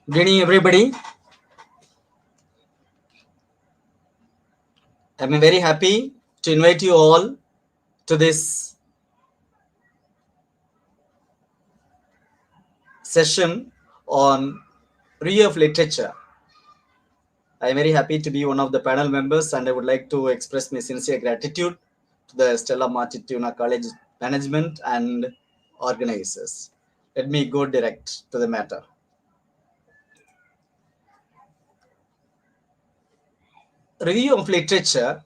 Good evening, everybody. I'm very happy to invite you all to this session on review of literature. I'm very happy to be one of the panel members, and I would like to express my sincere gratitude to the Stella Matutina College management and organizers. Let me go direct to the matter. Review of literature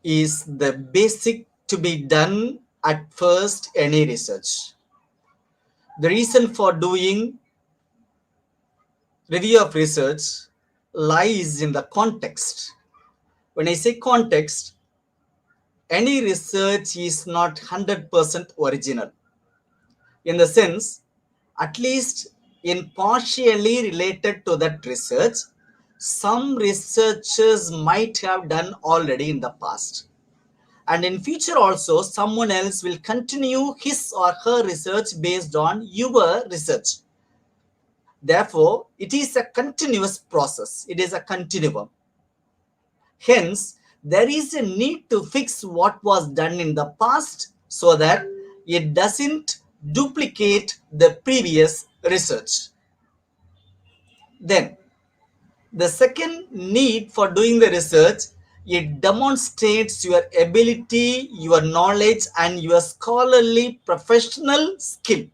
is the basic to be done at first any research. The reason for doing review of research lies in the context. When I say context, any research is not 100% original. In the sense, at least in partially related to that research, some researchers might have done already in the past. And in future also, someone else will continue his or her research based on your research. Therefore, it is a continuous process. It is a continuum. Hence, there is a need to fix what was done in the past so that it doesn't duplicate the previous research. Then, the second need for doing the research, it demonstrates your ability, your knowledge, and your scholarly professional skill.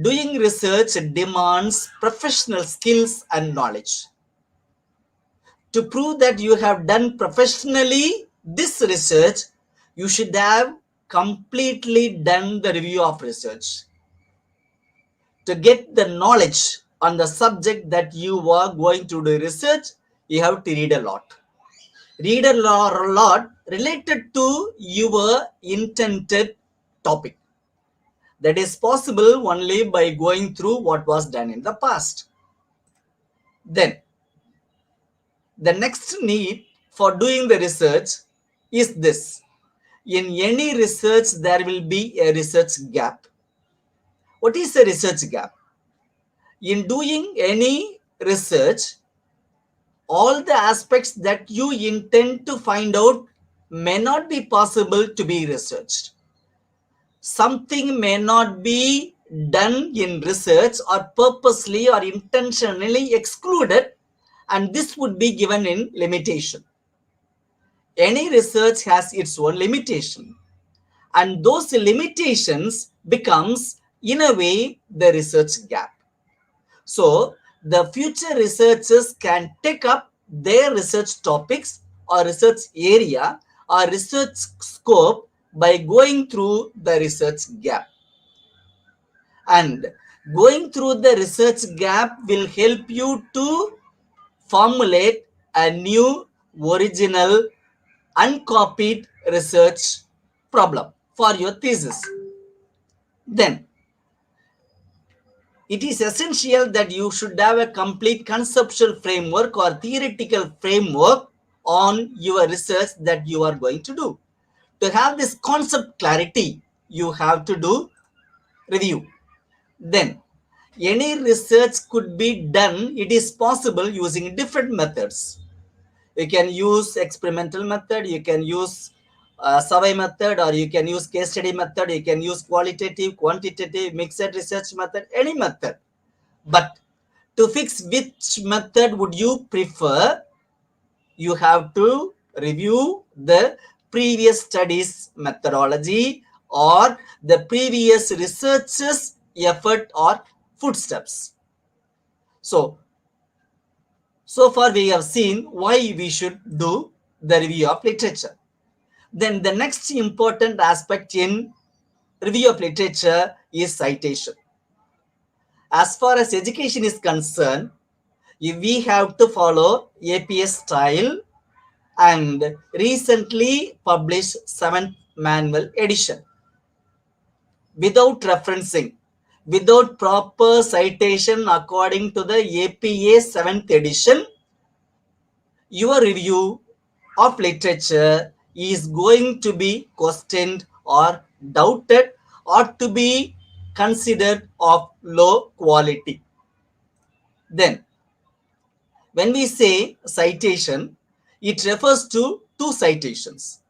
Doing research demands professional skills and knowledge. To prove that you have done professionally this research, you should have completely done the review of research. To get the knowledge on the subject that you are going to do research, you have to read a lot. Read a lot related to your intended topic. That is possible only by going through what was done in the past. Then, the next need for doing the research is this. In any research, there will be a research gap. What is a research gap? In doing any research, all the aspects that you intend to find out may not be possible to be researched. Something may not be done in research or purposely or intentionally excluded, and this would be given in limitation. Any research has its own limitation, and those limitations becomes in a way the research gap. So the future researchers can take up their research topics or research area or research scope by going through the research gap. And going through the research gap will help you to formulate a new original uncopied research problem for your thesis. Then, it is essential that you should have a complete conceptual framework or theoretical framework on your research that you are going to do. To have this concept clarity, you have to do review. Then, any research could be done, it is possible using different methods. You can use experimental method, you can use survey method, or you can use case study method, you can use qualitative, quantitative, mixed research method, any method. But to fix which method would you prefer, you have to review the previous studies methodology or the previous researchers effort or footsteps. So far we have seen why we should do the review of literature. Then the next important aspect in review of literature is citation. As far as education is concerned, we have to follow APS style and recently published 7th manual edition. Without referencing, without proper citation according to the APA 7th edition, your review of literature is going to be questioned or doubted or to be considered of low quality. Then, when we say citation, it refers to two citations.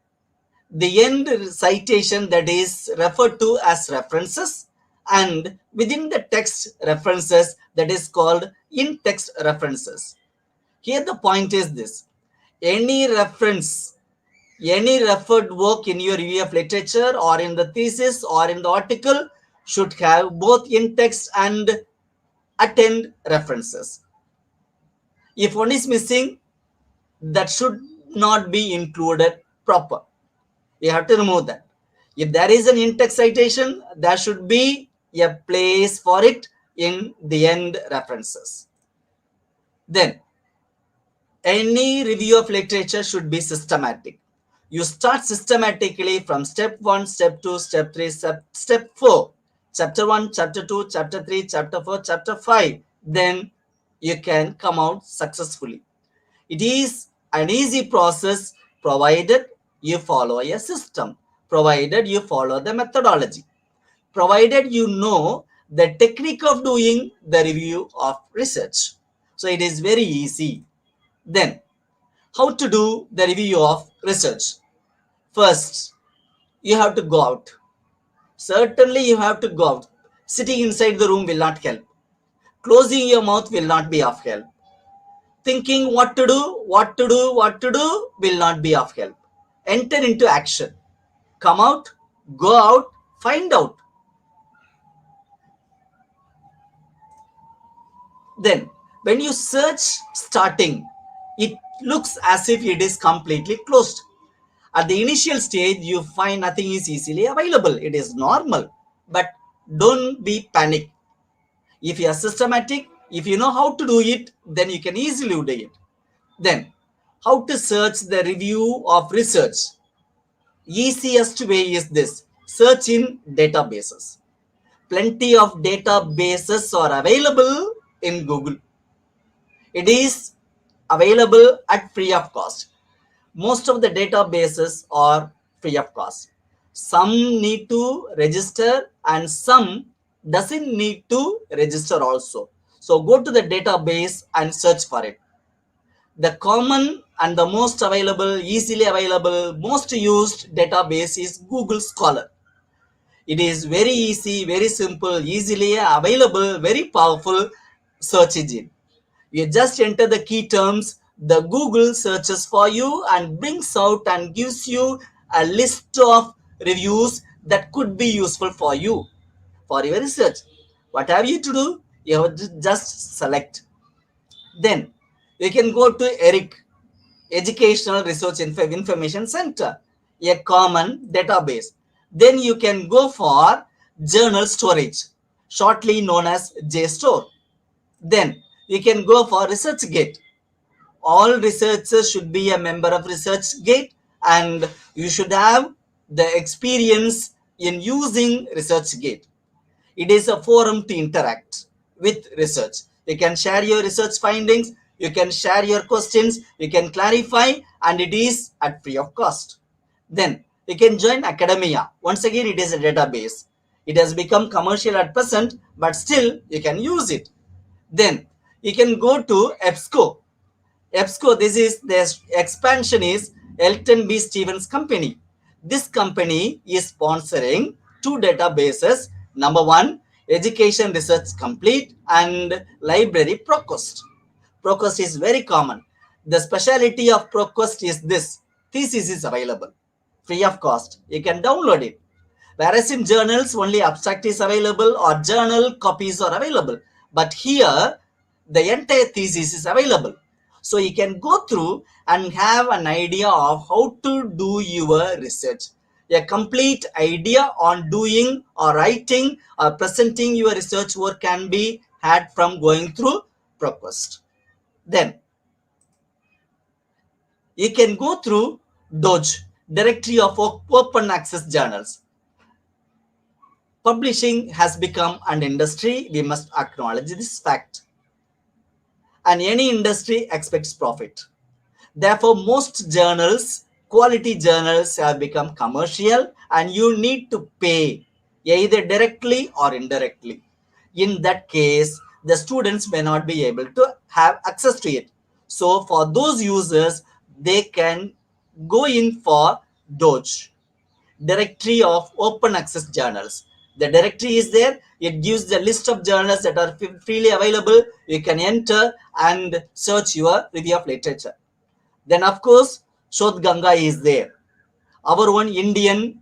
The end citation, that is referred to as references, and within the text references, that is called in-text references. Here the point is this: any reference, any referred work in your review of literature or in the thesis or in the article should have both in-text and attend references. If one is missing, that should not be included proper. You have to remove that. If there is an in-text citation, there should be a place for it in the end references. Then, any review of literature should be systematic. You start systematically from step 1, step 2, step 3, step 4. Chapter 1, chapter 2, chapter 3, chapter 4, chapter 5. Then you can come out successfully. It is an easy process provided you follow a system, provided you follow the methodology, provided you know the technique of doing the review of research. So it is very easy. Then, how to do the review of research? First, you have to go out. Certainly, you have to go out. Sitting inside the room will not help. Closing your mouth will not be of help. Thinking what to do, what to do will not be of help. Enter into action. Come out, go out, find out. Then, when you search starting, it looks as if it is completely closed. At the initial stage, you find nothing is easily available. It is normal. But don't be panic. If you are systematic, if you know how to do it, then you can easily do it. Then, how to search the review of research? Easiest way is this: search in databases. Plenty of databases are available in Google. It is available at free of cost. Most of the databases are free of cost. Some need to register and some doesn't need to register also. So go to the database and search for it. The common and the most available, easily available, most used database is Google Scholar. It is very easy, very simple, easily available, very powerful search engine. You just enter the key terms, the Google searches for you and brings out and gives you a list of reviews that could be useful for you, for your research. What have you to do? You have to just select. Then you can go to ERIC, Educational Research Information Center, a common database. Then you can go for journal storage, shortly known as JSTOR. Then you can go for ResearchGate. All researchers should be a member of ResearchGate and you should have the experience in using ResearchGate. It is a forum to interact with research. You can share your research findings, you can share your questions, you can clarify, and it is at free of cost. Then you can join academia. Once again, it is a database. It has become commercial at present, but still you can use it. Then you can go to EBSCO. EBSCO, this is the expansion is Elton B. Stevens Company. This company is sponsoring two databases. Number one, Education Research Complete and Library ProQuest. ProQuest is very common. The speciality of ProQuest is this: thesis is available, free of cost. You can download it. Whereas in journals, only abstract is available or journal copies are available. But here, the entire thesis is available. So you can go through and have an idea of how to do your research. A complete idea on doing or writing or presenting your research work can be had from going through ProQuest. Then you can go through DOJ, Directory of Open Access Journals. Publishing has become an industry. We must acknowledge this fact. And any industry expects profit. Therefore, most journals, quality journals, have become commercial and you need to pay. either directly or indirectly. In that case, the students may not be able to have access to it. So for those users, they can go in for Doge, directory of open access journals. The directory is there. It gives the list of journals that are freely available. You can enter and search your review of literature. Then of course, Shodh Ganga is there. Our own Indian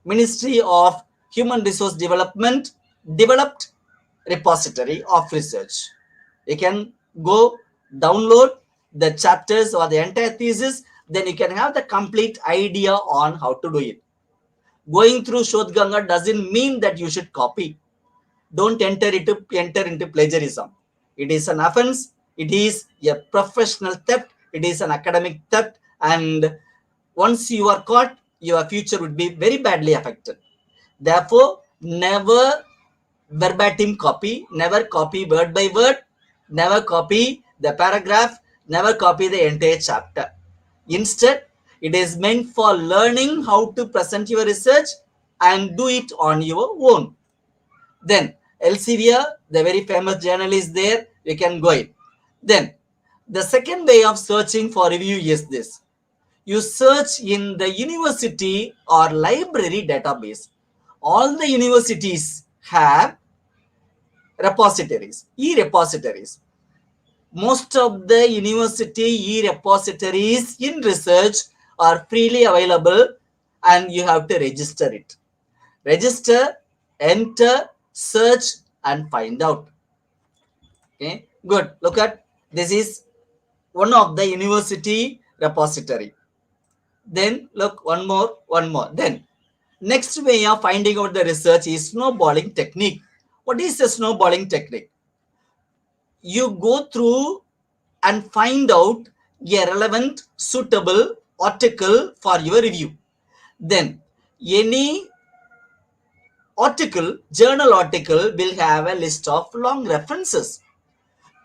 Ministry of Human Resource Development developed repository of research. You can go download the chapters or the entire thesis, then you can have the complete idea on how to do it. Going through Shodh Ganga doesn't mean that you should copy. Don't enter into plagiarism. It is an offense. It is a professional theft. It is an academic theft. And once you are caught, your future would be very badly affected. Therefore, never verbatim copy, never copy word by word, never copy the paragraph, never copy the entire chapter. Instead, it is meant for learning how to present your research and do it on your own. Then Elsevier, the very famous journal is there. You can go in. Then the second way of searching for review is this. You search in the university or library database. All the universities have repositories, e-repositories. Most of the university e-repositories in research are freely available and you have to register it. Register, enter, search and find out. Okay, good. Look at this is one of the university repository. Then look one more. Then next way of finding out the research is snowballing technique. What is the snowballing technique? You go through and find out a relevant, suitable article for your review. Then any article, journal article will have a list of long references.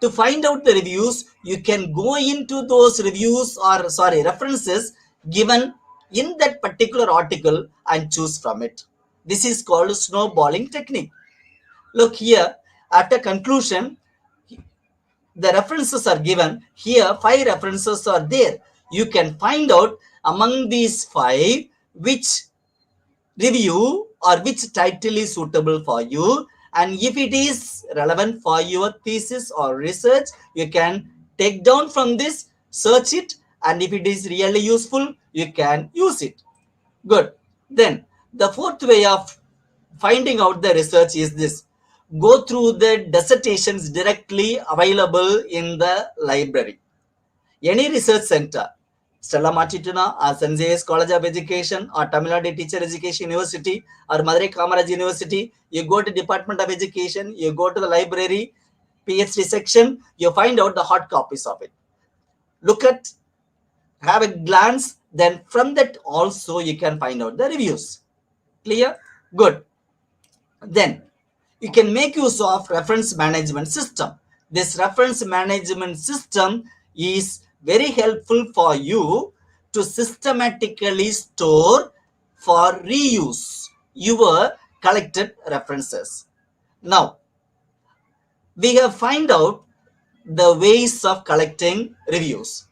To find out the reviews, you can go into those reviews or references given in that particular article and choose from it. This is called snowballing technique. Look here, after conclusion, the references are given. Here, 5 references are there. You can find out among these 5 which review or which title is suitable for you, and if it is relevant for your thesis or research, you can take down from this, search it, and if it is really useful, you can use it. Good. Then the fourth way of finding out the research is this. Go through the dissertations directly available in the library. Any research center, Stella Matutina or St. Xavier's College of Education or Tamil Nadu Teacher Education University or Madurai Kamaraj University, you go to Department of Education, you go to the library, PhD section, you find out the hard copies of it. Look at, have a glance, then from that also you can find out the reviews. Clear? Good. Then you can make use of reference management system. This reference management system is very helpful for you to systematically store for reuse your collected references. Now, we have find out the ways of collecting reviews.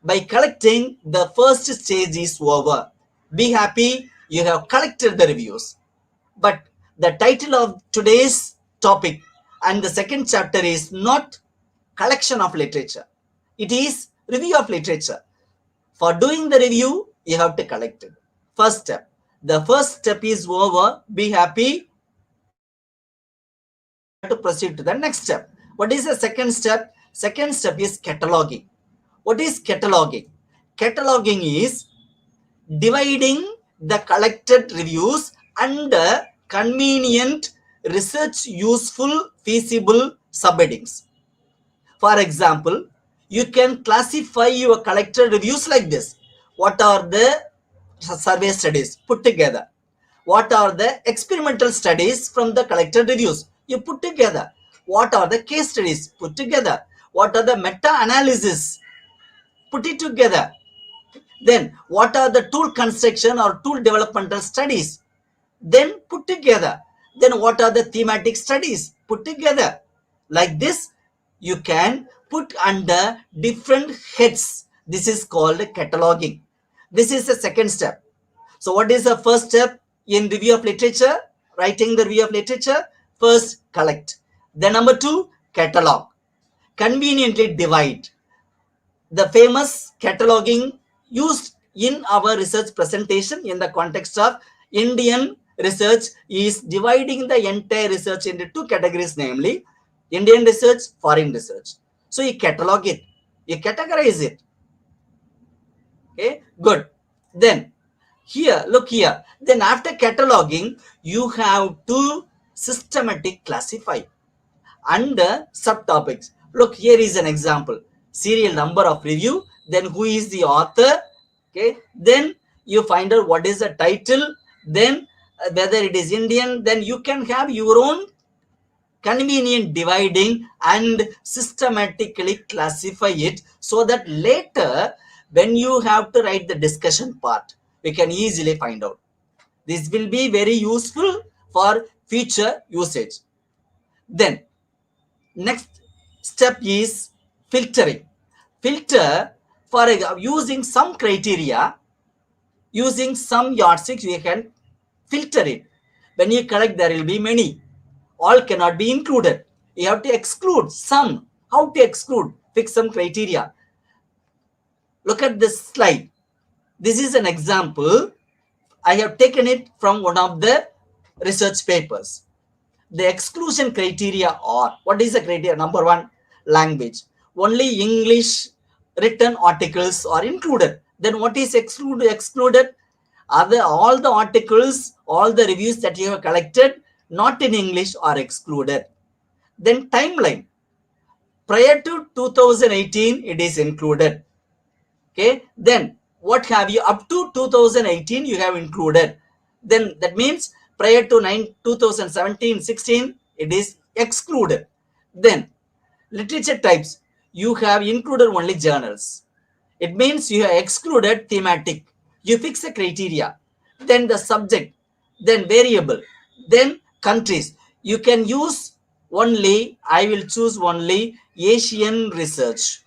By collecting, the first stage is over. Be happy, you have collected the reviews. But the title of today's topic and the second chapter is not collection of literature. It is review of literature. For doing the review, you have to collect it. First step. The first step is over. Be happy. Now you have to proceed to the next step. What is the second step? Second step is cataloging. What is cataloging? Cataloging is dividing the collected reviews under convenient, research useful, feasible subheadings. For example, you can classify your collected reviews like this. What are the survey studies put together? What are the experimental studies from the collected reviews? You put together. What are the case studies? Put together. What are the meta-analysis? Put it together. Then, what are the tool construction or tool developmental studies? then put together. Then what are the thematic studies? Put together. Like this, you can put under different heads. This is called cataloging. This is the second step. So what is the first step in review of literature? Writing the review of literature. First, collect. Then number two, catalog. Conveniently divide. The famous cataloging used in our research presentation in the context of Indian research is dividing the entire research into two categories, namely Indian research, foreign research. So you catalog it, you categorize it. Okay, good. Then here, look here. Then after cataloging, you have to systematic classify under subtopics. Look, here is an example. Serial number of review, then who is the author, okay, then you find out what is the title, then whether it is Indian, then you can have your own convenient dividing and systematically classify it, so that later when you have to write the discussion part, we can easily find out. This will be very useful for future usage. Then next step is filtering. Filter for using some criteria, using some yardsticks, you can filter it. When you collect, there will be many. All cannot be included. You have to exclude some. How to exclude? Fix some criteria. Look at this slide. This is an example. I have taken it from one of the research papers. The exclusion criteria are, what is the criteria? Number one, language. Only English written articles are included. Then what is excluded? All the articles, all the reviews that you have collected not in English are excluded. Then timeline. Prior to 2018, it is included. Okay. Then what have you up to 2018 you have included? Then that means prior to 2017-16 it is excluded. Then literature types, you have included only journals. It means you have excluded thematic. You fix the criteria. Then the subject, then variable, then countries. You can use only, I will choose only Asian research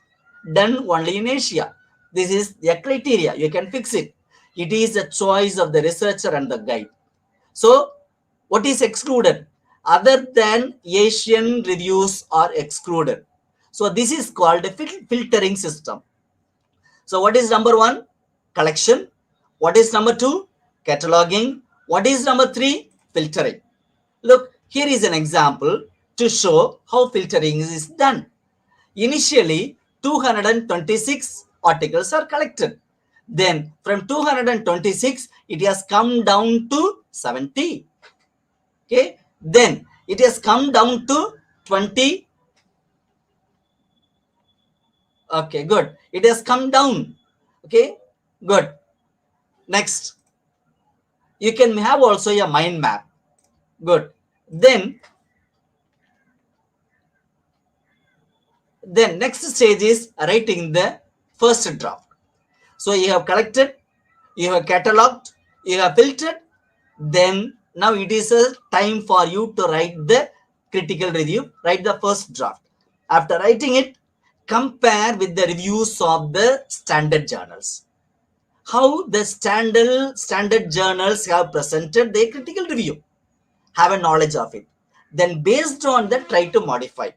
done only in Asia. This is the criteria. You can fix it. It is a choice of the researcher and the guide. So what is excluded? Other than Asian reviews are excluded. So this is called a filtering system. So what is number one? Collection. What is number two? Cataloging. What is number three? Filtering. Look, here is an example to show how filtering is done. Initially, 226 articles are collected. Then from 226, it has come down to 70. Okay. Then it has come down to 20. Okay, good. It has come down. Okay, good. Next, you can have also a mind map. Good. Then next stage is writing the first draft. So you have collected, you have cataloged, you have filtered. Then now it is a time for you to write the critical review, write the first draft. After writing it, compare with the reviews of the standard journals. How the standard journals have presented their critical review. Have a knowledge of it. Then based on that, try to modify,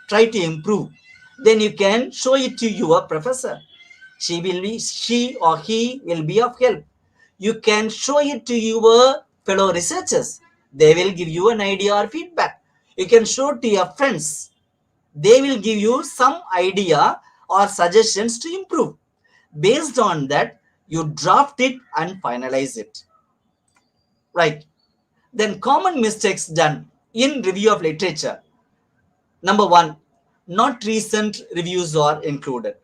try to improve. Then you can show it to your professor. She or he will be of help. You can show it to your fellow researchers. They will give you an idea or feedback. You can show it to your friends. They will give you some idea or suggestions to improve. Based on that, you draft it and finalize it. Right. Then common mistakes done in review of literature. Number one, not recent reviews are included.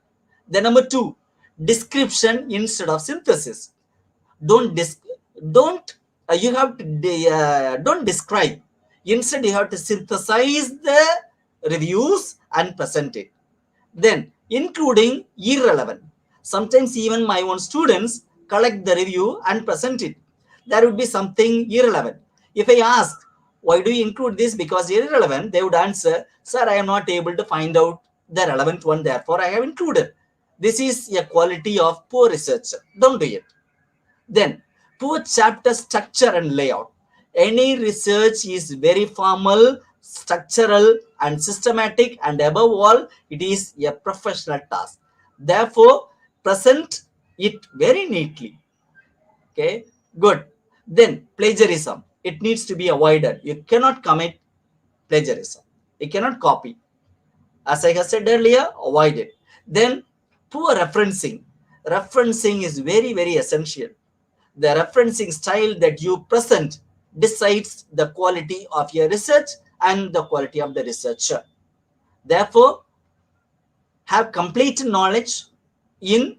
Then number two, description instead of synthesis. Don't you have to don't describe. Instead, you have to synthesize the reviews and present it. Then including irrelevant. Sometimes even my own students collect the review and present it. There would be something irrelevant. If I ask, why do you include this because irrelevant, they would answer, sir, I am not able to find out the relevant one, therefore I have included. This is a quality of poor research. Don't do it. Then, poor chapter structure and layout. Any research is very formal, structural, and systematic, and above all, it is a professional task. Therefore, present it very neatly. Okay, good. Then, plagiarism. It needs to be avoided. You cannot commit plagiarism. You cannot copy. As I have said earlier, avoid it. Then, poor referencing. Referencing is very, very essential. The referencing style that you present decides the quality of your research and the quality of the researcher. Therefore, have complete knowledge in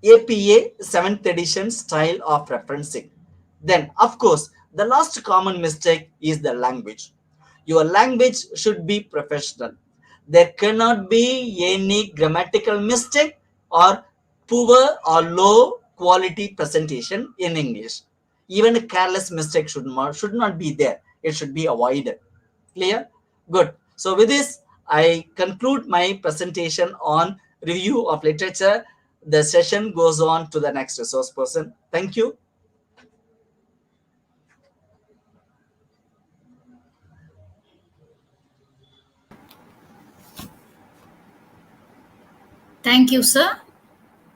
APA 7th edition style of referencing. Then, of course, the last common mistake is the language. Your language should be professional. There cannot be any grammatical mistake or poor or low quality presentation in English. Even a careless mistake should not be there. It should be avoided. Clear? Good. So with this, I conclude my presentation on review of literature. The session goes on to the next resource person. Thank you. Thank you, sir.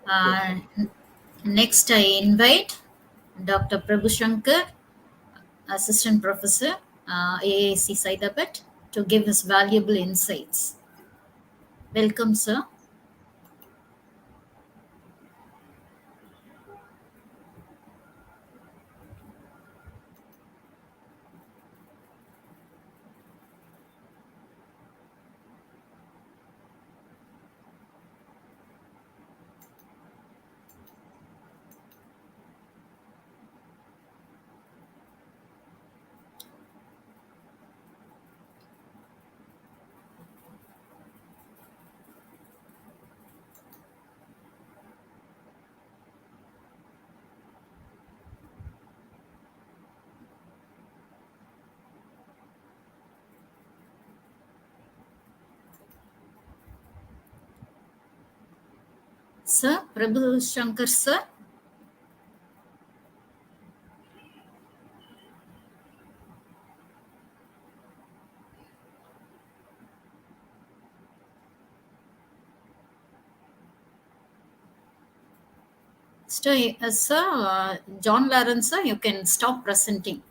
Okay. Next, I invite Dr. Prabhu Shankar, Assistant Professor, AAC Saidabad, to give his valuable insights. Welcome, sir. Sir, Prabhu Shankar, sir. Sir, John Lawrence, sir, you can stop presenting.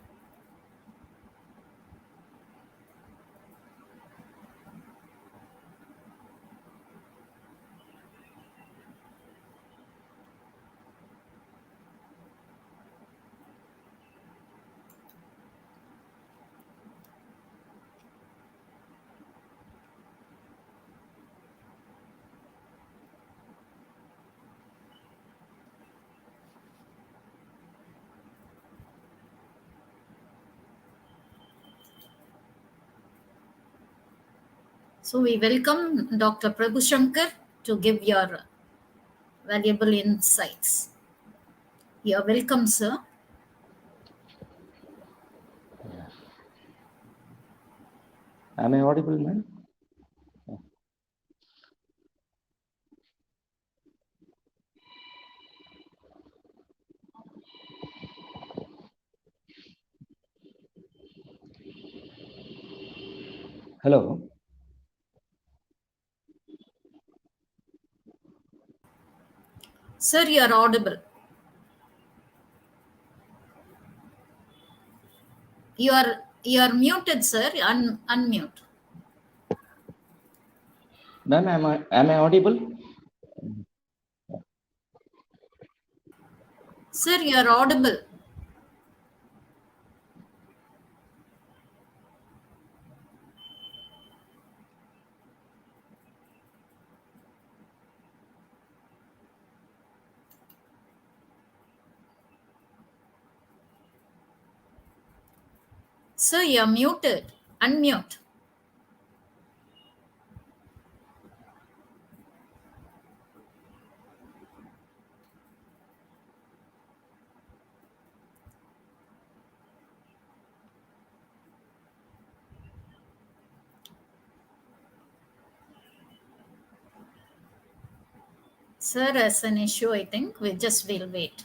So we welcome Dr. Prabhu Shankar to give your valuable insights. You're welcome, sir. Am I audible, ma'am? Hello. Sir, you are audible. You are muted, sir. Unmute. Ma'am, am I audible? Sir, you are audible. Sir, you are muted. Unmute. Sir has an issue, I think. We just will wait.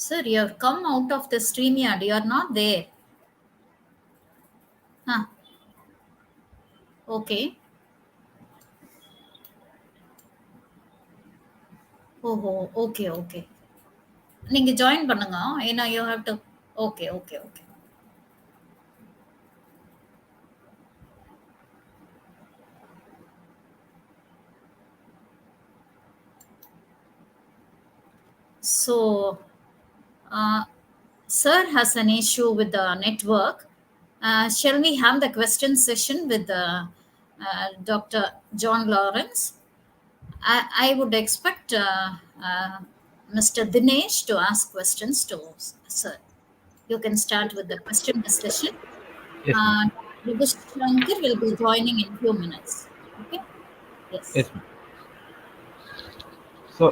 Sir, you have come out of the StreamYard. You are not there. Huh. Okay. ஓஹோ! Okay, okay. நீங்க join பண்ணுங்க. ஏன்னா you have to okay, okay, okay. So, Sir has an issue with the network. Shall we have the question session with Dr. John Lawrence? I would expect Mr. Dinesh to ask questions to Sir. You can start with the question discussion. Yes, ma'am. Shankar will be joining in few minutes. Okay? Yes. Yes, ma'am. So,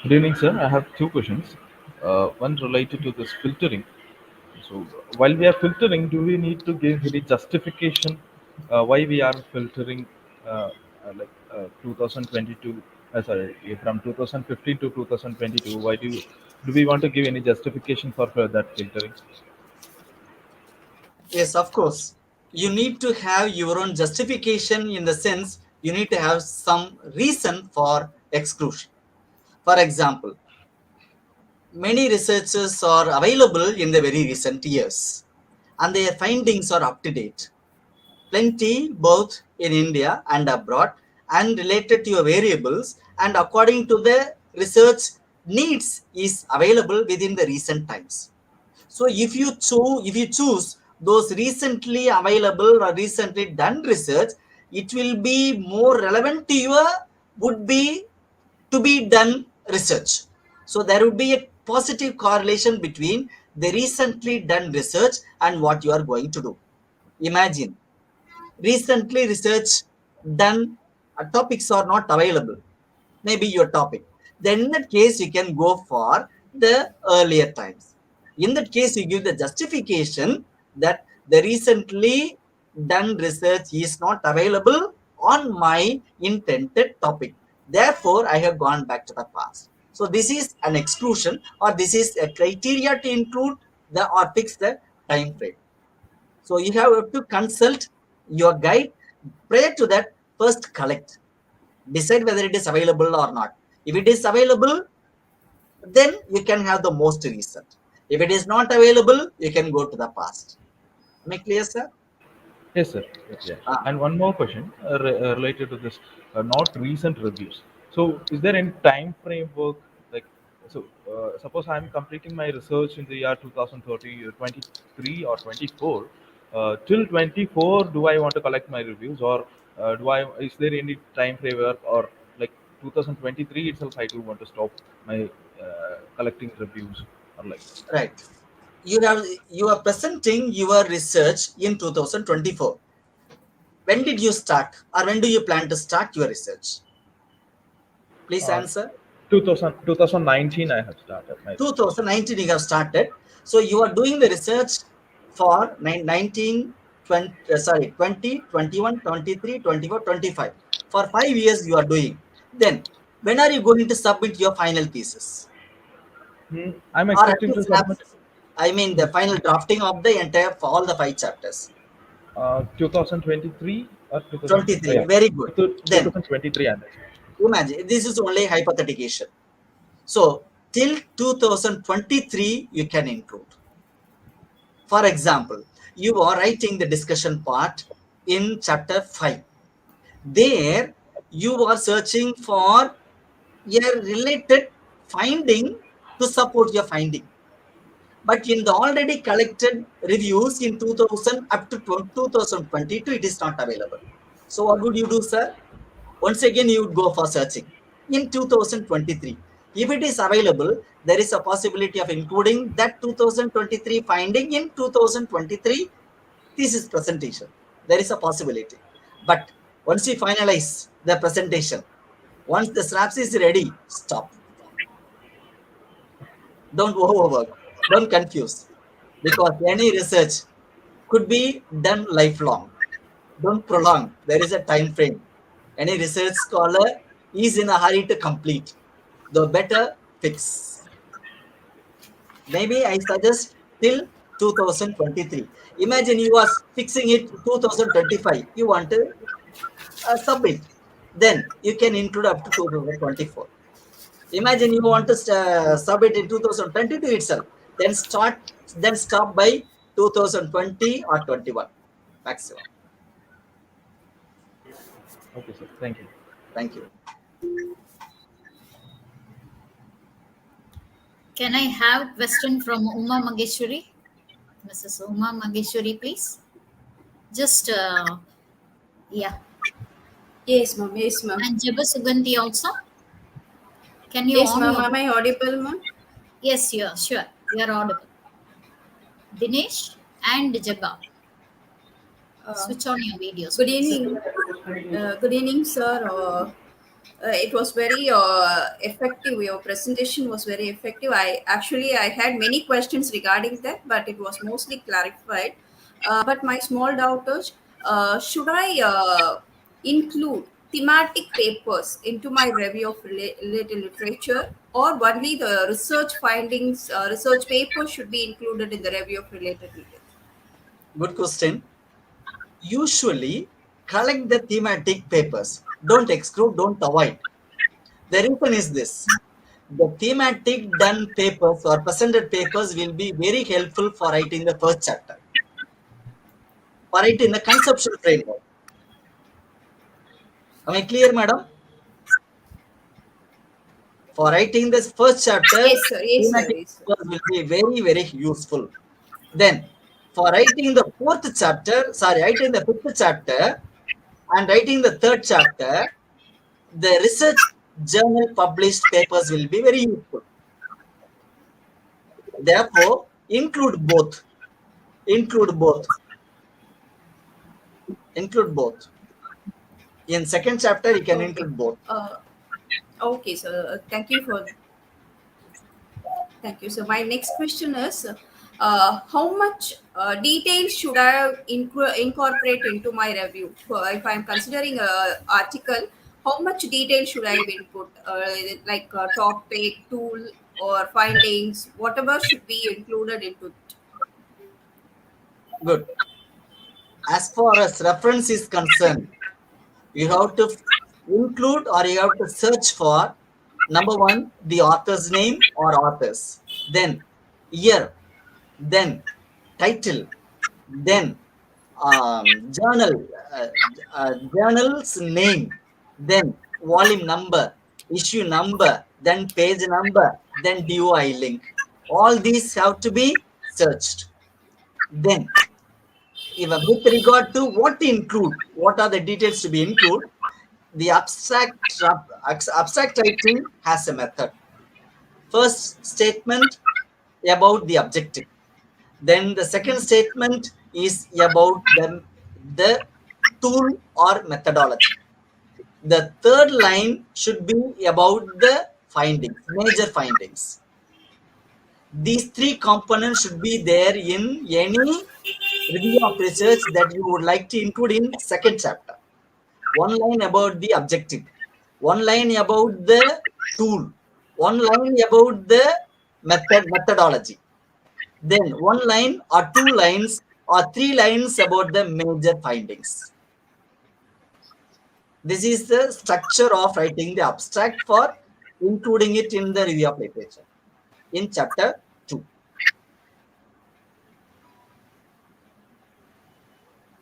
good evening, sir. I have two questions. One related to this filtering. So, while we are filtering, do we need to give any justification why we are filtering 2022? Sorry, from 2015 to 2022. Why do we want to give any justification for that filtering? Yes, of course. You need to have your own justification in the sense you need to have some reason for exclusion. For example, many researchers are available in the very recent years and their findings are up to date. Plenty both in India and abroad and related to your variables and according to the research needs is available within the recent times. So if you choose those recently available or recently done research, it will be more relevant to your would be to be done research. So there would be a positive correlation between the recently done research and what you are going to do. Imagine recently research done topics are not available, maybe your topic, then in that case you can go for the earlier times. In that case you give the justification that the recently done research is not available on my intended topic, therefore I have gone back to the past. So this is an exclusion or this is a criteria to include the or fix the time frame. So you have to consult your guide. Prior to that, first collect. Decide whether it is available or not. If it is available, then you can have the most recent. If it is not available, you can go to the past. Am I clear, sir? Yes, sir. Yeah. And one more question related to this, not recent reviews. So, is there any time framework? Like, so suppose I'm completing my research in the year 2030, 23 or 24. Till 24, do I want to collect my reviews, or is there any time framework, or like 2023 itself, I do want to stop my collecting reviews, or like? Right. You are presenting your research in 2024. When did you start, or when do you plan to start your research? Please Uh, answer. 2019 I have started my research. 2019 you have started. So you are doing the research for 19, 20, 20, 21, 23, 24, 25. For 5 years you are doing. Then when are you going to submit your final thesis? I'm Or at expecting to least have, submit I mean, the final drafting of the entire, for all the 5 chapters. 2023 or 2000. 23. Yeah, Very good. Then 2023 I'm expecting. imagine, this is only hypothetication. So till 2023 you can include. For example, you are writing the discussion part in chapter 5. There you are searching for a related finding to support your finding. But in the already collected reviews in 2000 up to 2022, it is not available. So what would you do, sir? Once again, you would go for searching in 2023. If it is available, there is a possibility of including that 2023 finding in 2023 thesis presentation. There is a possibility. But once you finalize the presentation, once the snaps is ready, stop. Don't overwork. Don't confuse. Because any research could be done lifelong. Don't prolong. There is a time frame. Any research scholar is in a hurry to complete. The better fix. Maybe I suggest till 2023. Imagine you are fixing it 2025. You want to submit. Then you can include up to 2024. Imagine you want to submit in 2022 itself. Then stop by 2020 or 21 maximum. Okay, sir. Thank you. Thank you. Can I have question from Uma Mageshwari? Mrs. Uma Mageshwari, please. Just, yeah. Yes, ma'am. Yes, ma'am. And Jeba Sugandhi also. Can you Yes, on ma'am. your... Am I audible, ma'am? Yes, you are. Sure. You are audible. Dinesh and Jeba. Switch on your videos. Good please. evening. Good evening, sir. It was very effective. Your presentation was very effective. I had many questions regarding that, but it was mostly clarified. But my small doubt is, should I include thematic papers into my review of related literature, or only the research findings, research papers should be included in the review of related literature? Good question. Usually collect the thematic papers. Don't exclude, don't avoid. The reason is this. The thematic done papers or presented papers will be very helpful for writing the first chapter. For writing the conceptual framework. Am I clear, madam? For writing this first chapter, Yes, sir. Yes, sir. thematic Yes, sir. papers will be very, very useful. Then, for writing the writing the fifth chapter and writing the third chapter, the research journal published papers will be very useful. Therefore, include both. Include both. Include both. In second chapter, you can Okay. include both. Okay, so thank you. So my next question is, how much details should I incorporate into my review? If I'm considering a article, how much detail should I input? Like topic, tool, or findings, whatever should be included into it. Good. As far as reference is concerned, you have to include or you have to search for number one, the author's name or authors, then year, then title, then journal, journal's name, then volume number, issue number, then page number, then DOI link. All these have to be searched. Then, even with regard to what to include, what are the details to be included, the abstract writing has a method. First statement about the objective. Then the second statement is about the tool or methodology. The third line should be about the findings, major findings. These three components should be there in any review of research that you would like to include in second chapter. One line about the objective, one line about the tool, one line about the methodology, then one line or two lines or three lines about the major findings. This is the structure of writing the abstract for including it in the review of literature in chapter 2.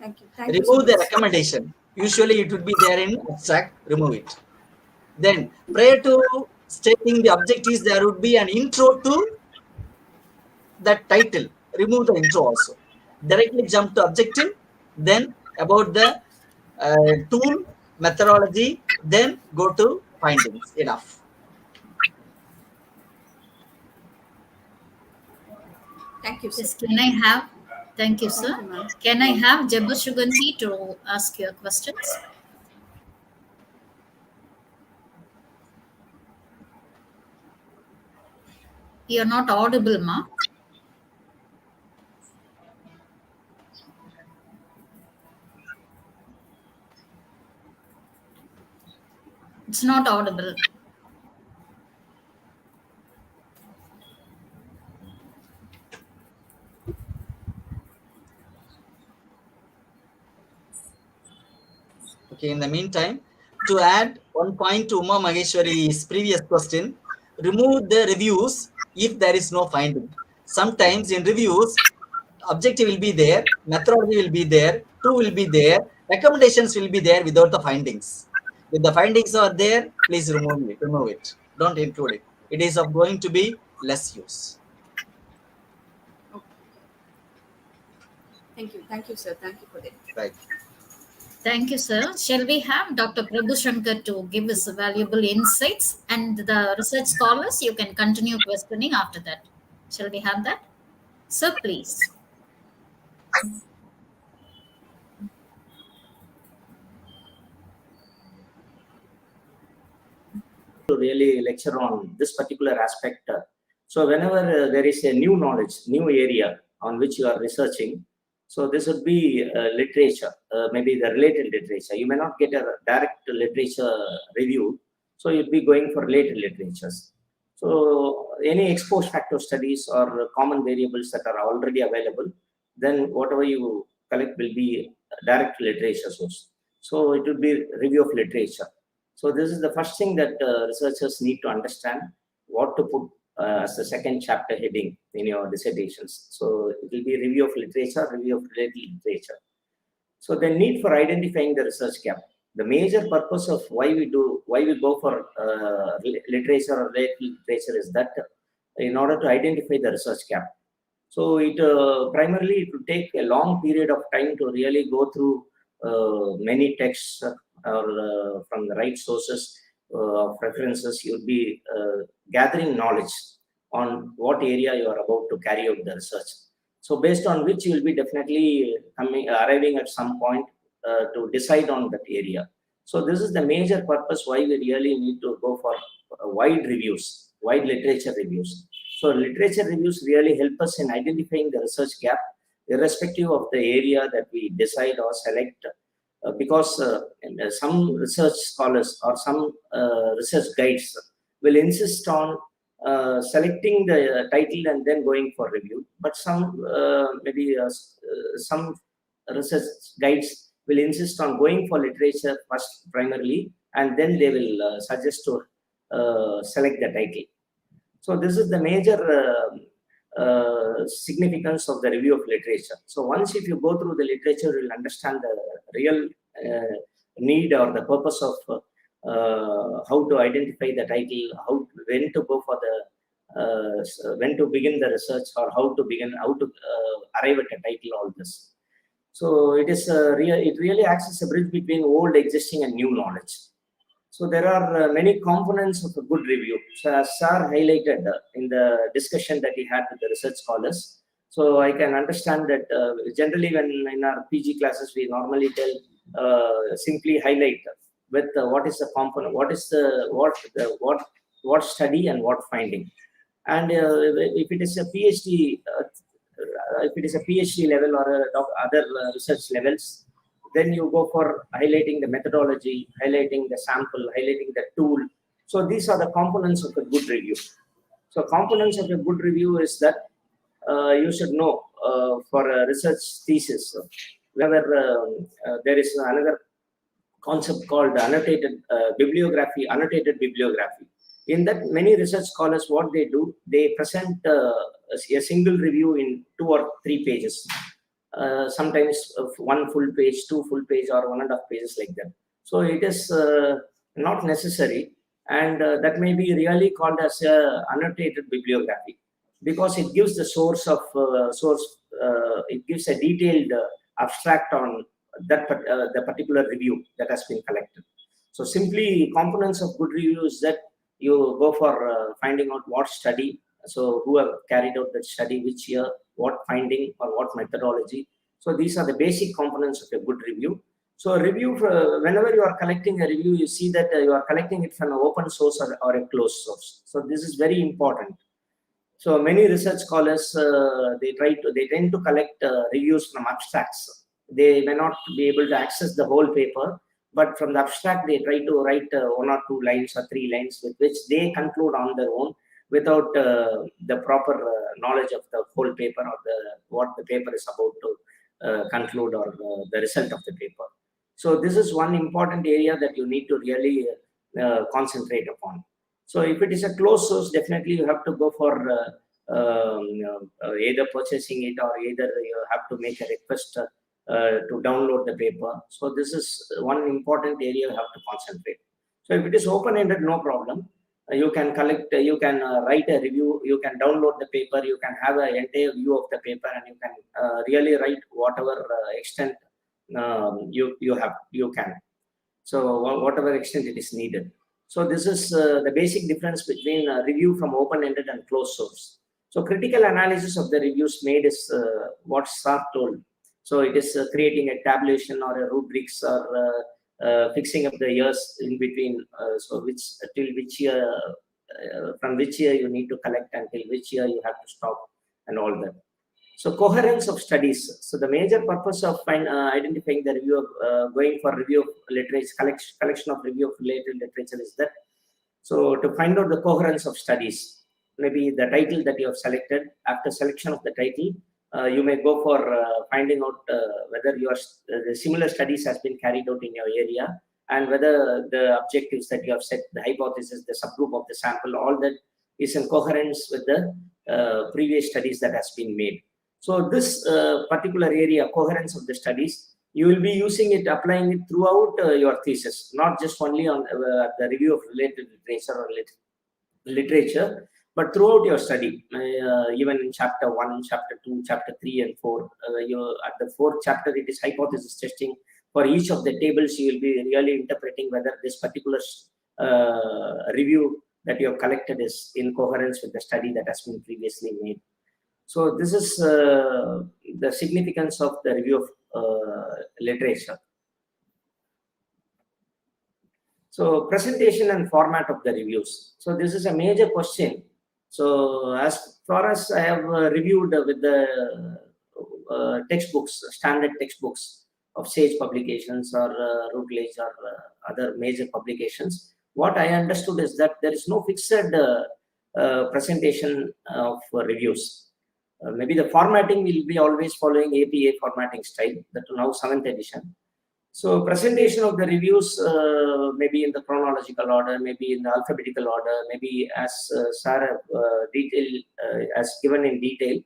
Thank you. Thank you so Remove the much. recommendation. Usually it would be there in abstract, remove it. Then prior to stating the objectives, there would be an intro to that title. Remove the intro also. Directly jump to objective, then about the tool, methodology, then go to findings. Enough. Thank you, sir. Yes, can I have, thank you, Thank sir. you, ma'am. Can I have Jabba Shuganti to ask your questions? You're not audible, ma. It's not audible. Okay, in the meantime, to add one point to Uma Maheshwari's previous question, remove the reviews if there is no finding. Sometimes in reviews, objective will be there, methodology will be there, two will be there, recommendations will be there without the findings. If the findings are there, please remove it. Don't include it. It is of going to be less use. Thank you. Thank you, sir. Thank you for that. Right. Thank you, sir. Shall we have Dr. Prabhu Shankar to give us valuable insights, and the research scholars, you can continue questioning after that. Shall we have that? Sir, please. To really lecture on this particular aspect. So whenever there is a new knowledge, new area on which you are researching, so this would be literature, maybe the related literature. You may not get a direct literature review, so you'll be going for related literatures. So any exposed factor studies or common variables that are already available, then whatever you collect will be direct literature source. So it would be review of literature. So this is the first thing that researchers need to understand, what to put as the second chapter heading in your dissertations. So it will be review of literature, review of related literature. So the need for identifying the research gap. The major purpose of why we go for literature or related literature is that in order to identify the research gap. So it primarily it will take a long period of time to really go through many texts or from the right sources of references. You'll be gathering knowledge on what area you are about to carry out the research. So based on which you will be definitely arriving at some point to decide on that area. So this is the major purpose why we really need to go for wide reviews, wide literature reviews. So literature reviews really help us in identifying the research gap, irrespective of the area that we decide or select. Because some research scholars or some research guides will insist on selecting the title and then going for review. But some some research guides will insist on going for literature first primarily, and then they will suggest to select the title. So this is the major significance of the review of literature. So once if you go through the literature, you will understand the real need or the purpose of how to identify the title, when to go for the when to begin the research, or how to arrive at a title. All this. So it really acts as a bridge between old, existing, and new knowledge. So there are many components of a good review. So as Sir highlighted in the discussion that he had with the research scholars, so I can understand that generally when in our PG classes we normally tell simply highlight with what is the component, what what study and what finding. And if it is a PhD, level or other research levels, then you go for highlighting the methodology, highlighting the sample, highlighting the tool. So these are the components of a good review. So components of a good review is that you should know for a research thesis, whether there is another concept called annotated bibliography. In that, many research scholars, what they do, they present a single review in 2 or 3 pages. Sometimes 1 full page, 2 full page, or 1.5 pages like that. So it is not necessary, and that may be really called as a annotated bibliography, because it gives the source of it gives a detailed abstract on that the particular review that has been collected. So simply, components of good review is that you go for finding out what study, so who have carried out that study, which year, what finding or what methodology. So these are the basic components of a good review. So review, whenever you are collecting a review, you see that you are collecting it from an open source or a closed source. So this is very important. So many research scholars, they tend to collect reviews from abstracts. They may not be able to access the whole paper, but from the abstract, they try to write 1 or 2 lines or 3 lines with which they conclude on their own, without the proper knowledge of the whole paper or what the paper is about to conclude, or the result of the paper. So this is one important area that you need to really concentrate upon. So if it is a closed source, definitely you have to go for either purchasing it, or either you have to make a request to download the paper. So this is one important area you have to concentrate. So if it is open-ended, no problem. You can collect, you can write a review, you can download the paper, you can have an entire view of the paper, and you can really write whatever extent you can. So whatever extent it is needed. So this is the basic difference between review from open-ended and closed source. So critical analysis of the reviews made is what Sark told. So it is creating a tabulation or a rubrics, or fixing up the years in between. So till which year, from which year you need to collect, until which year you have to stop, and all that. So coherence of studies. So the major purpose of identifying the review of going for review of literature, collection of review of related literature is that, so to find out the coherence of studies, maybe the title that you have selected. After selection of the title, you may go for finding out whether the similar studies has been carried out in your area, and whether the objectives that you have set, the hypothesis, the subgroup of the sample, all that is in coherence with the previous studies that has been made. So this particular area, coherence of the studies, you will be using it, applying it throughout your thesis, not just only on the review of related literature or literature, but throughout your study, even in chapter 1, chapter 2, chapter 3 and 4. At the 4th chapter, it is hypothesis testing. For each of the tables, you will be really interpreting whether this particular review that you have collected is in coherence with the study that has been previously made. So this is the significance of the review of literature. So presentation and format of the reviews. So this is a major question. So as far as I have reviewed with the textbooks, standard textbooks of Sage publications or Routledge or other major publications, what I understood is that there is no fixed presentation of reviews. Maybe the formatting will be always following APA formatting style, that now 7th edition. So presentation of the reviews, maybe in the chronological order, maybe in the alphabetical order, maybe as Sarah as given in detail,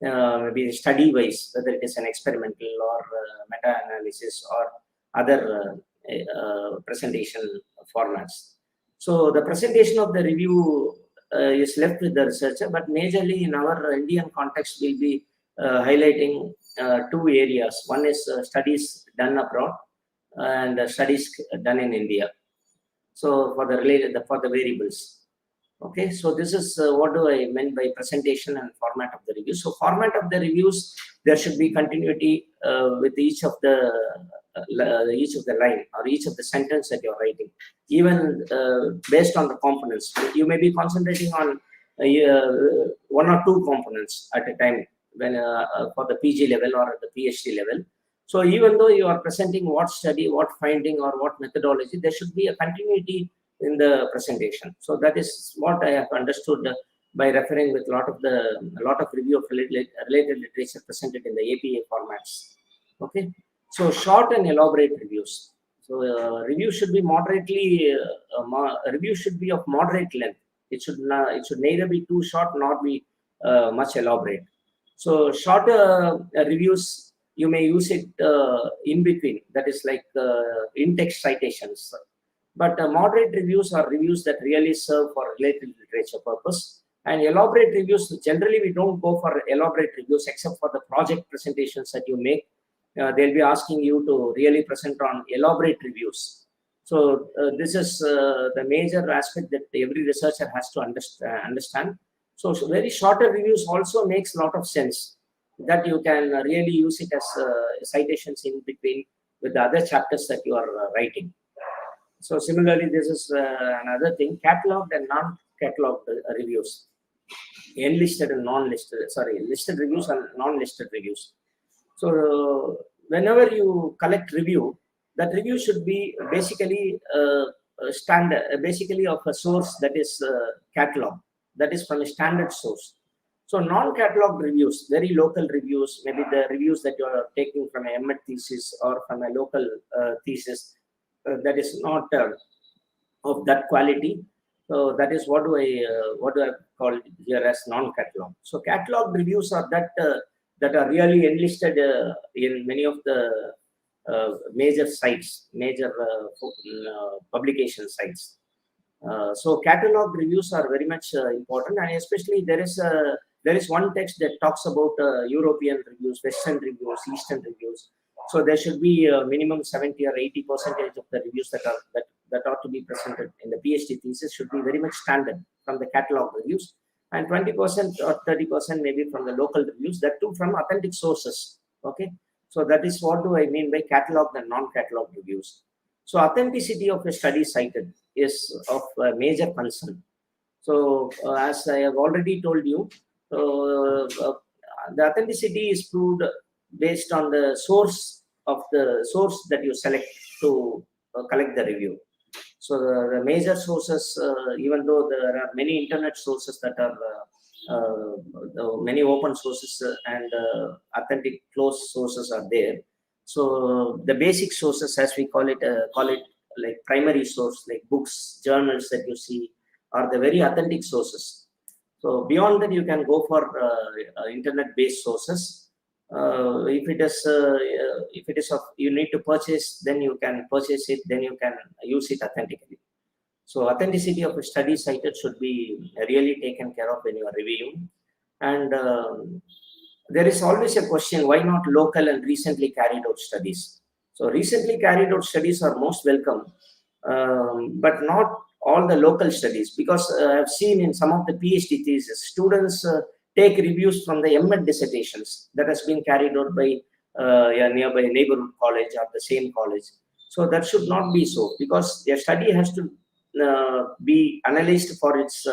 maybe study-wise, whether it is an experimental or meta-analysis or other presentation formats. So the presentation of the review is left with the researcher, but majorly in our Indian context, we'll be highlighting 2 areas. One is studies done abroad and studies done in India. So for the variables. Okay, so this is what do I meant by presentation and format of the review. So format of the reviews, there should be continuity with each of the each of the line or each of the sentence that you're writing, even based on the components. You may be concentrating on one or two components at a time when for the PG level or at the PhD level. So even though you are presenting what study, what finding, or what methodology, there should be a continuity in the presentation. So that is what I have understood by referring with a lot of review of related literature presented in the APA formats. Okay, so short and elaborate reviews. So review should be moderately review should be of moderate length. It should neither be too short nor be much elaborate. So shorter reviews, you may use it in between, that is like in-text citations. But moderate reviews are reviews that really serve for related literature purpose. And elaborate reviews, generally we don't go for elaborate reviews except for the project presentations that you make. They'll be asking you to really present on elaborate reviews. So this is the major aspect that every researcher has to understand. So very shorter reviews also makes a lot of sense, that you can really use it as citations in between with the other chapters that you are writing. So similarly, this is another thing, cataloged and non-cataloged reviews, enlisted and non-listed, listed reviews and non-listed reviews. So whenever you collect review, that review should be basically standard, basically of a source that is catalog, that is from a standard source. So non-catalog reviews, very local reviews, maybe the reviews that you are taking from a MD thesis or from a local thesis that is not of that quality. So that is what do I call here as non-catalog. So catalog reviews are that are really enlisted in many of the major sites, major publication sites. So catalog reviews are very much important, and especially there is one text that talks about European reviews, Western reviews, Eastern reviews. So there should be a minimum 70 or 80% of the reviews that ought to be presented in the PhD thesis should be very much standard from the catalog reviews, and 20% or 30% maybe from the local reviews, that too from authentic sources. Okay, so that is what do I mean by catalog and non-catalog reviews. So authenticity of a study cited is of major concern. So as I have already told you, the authenticity is proved based on the source that you select to collect the review. So the major sources, even though there are many internet sources that are many open sources and authentic closed sources are there. So the basic sources, as we call it like primary source, like books, journals that you see, are the very authentic sources. So beyond that, you can go for internet-based sources. If it is of you need to purchase, then you can purchase it, then you can use it authentically. So authenticity of a study cited should be really taken care of when you are reviewing. And there is always a question, why not local and recently carried out studies? So recently carried out studies are most welcome, but not all the local studies, because I've seen in some of the PhD theses, students take reviews from the MD dissertations that has been carried out by a nearby neighborhood college or the same college. So that should not be so, because their study has to be analyzed for its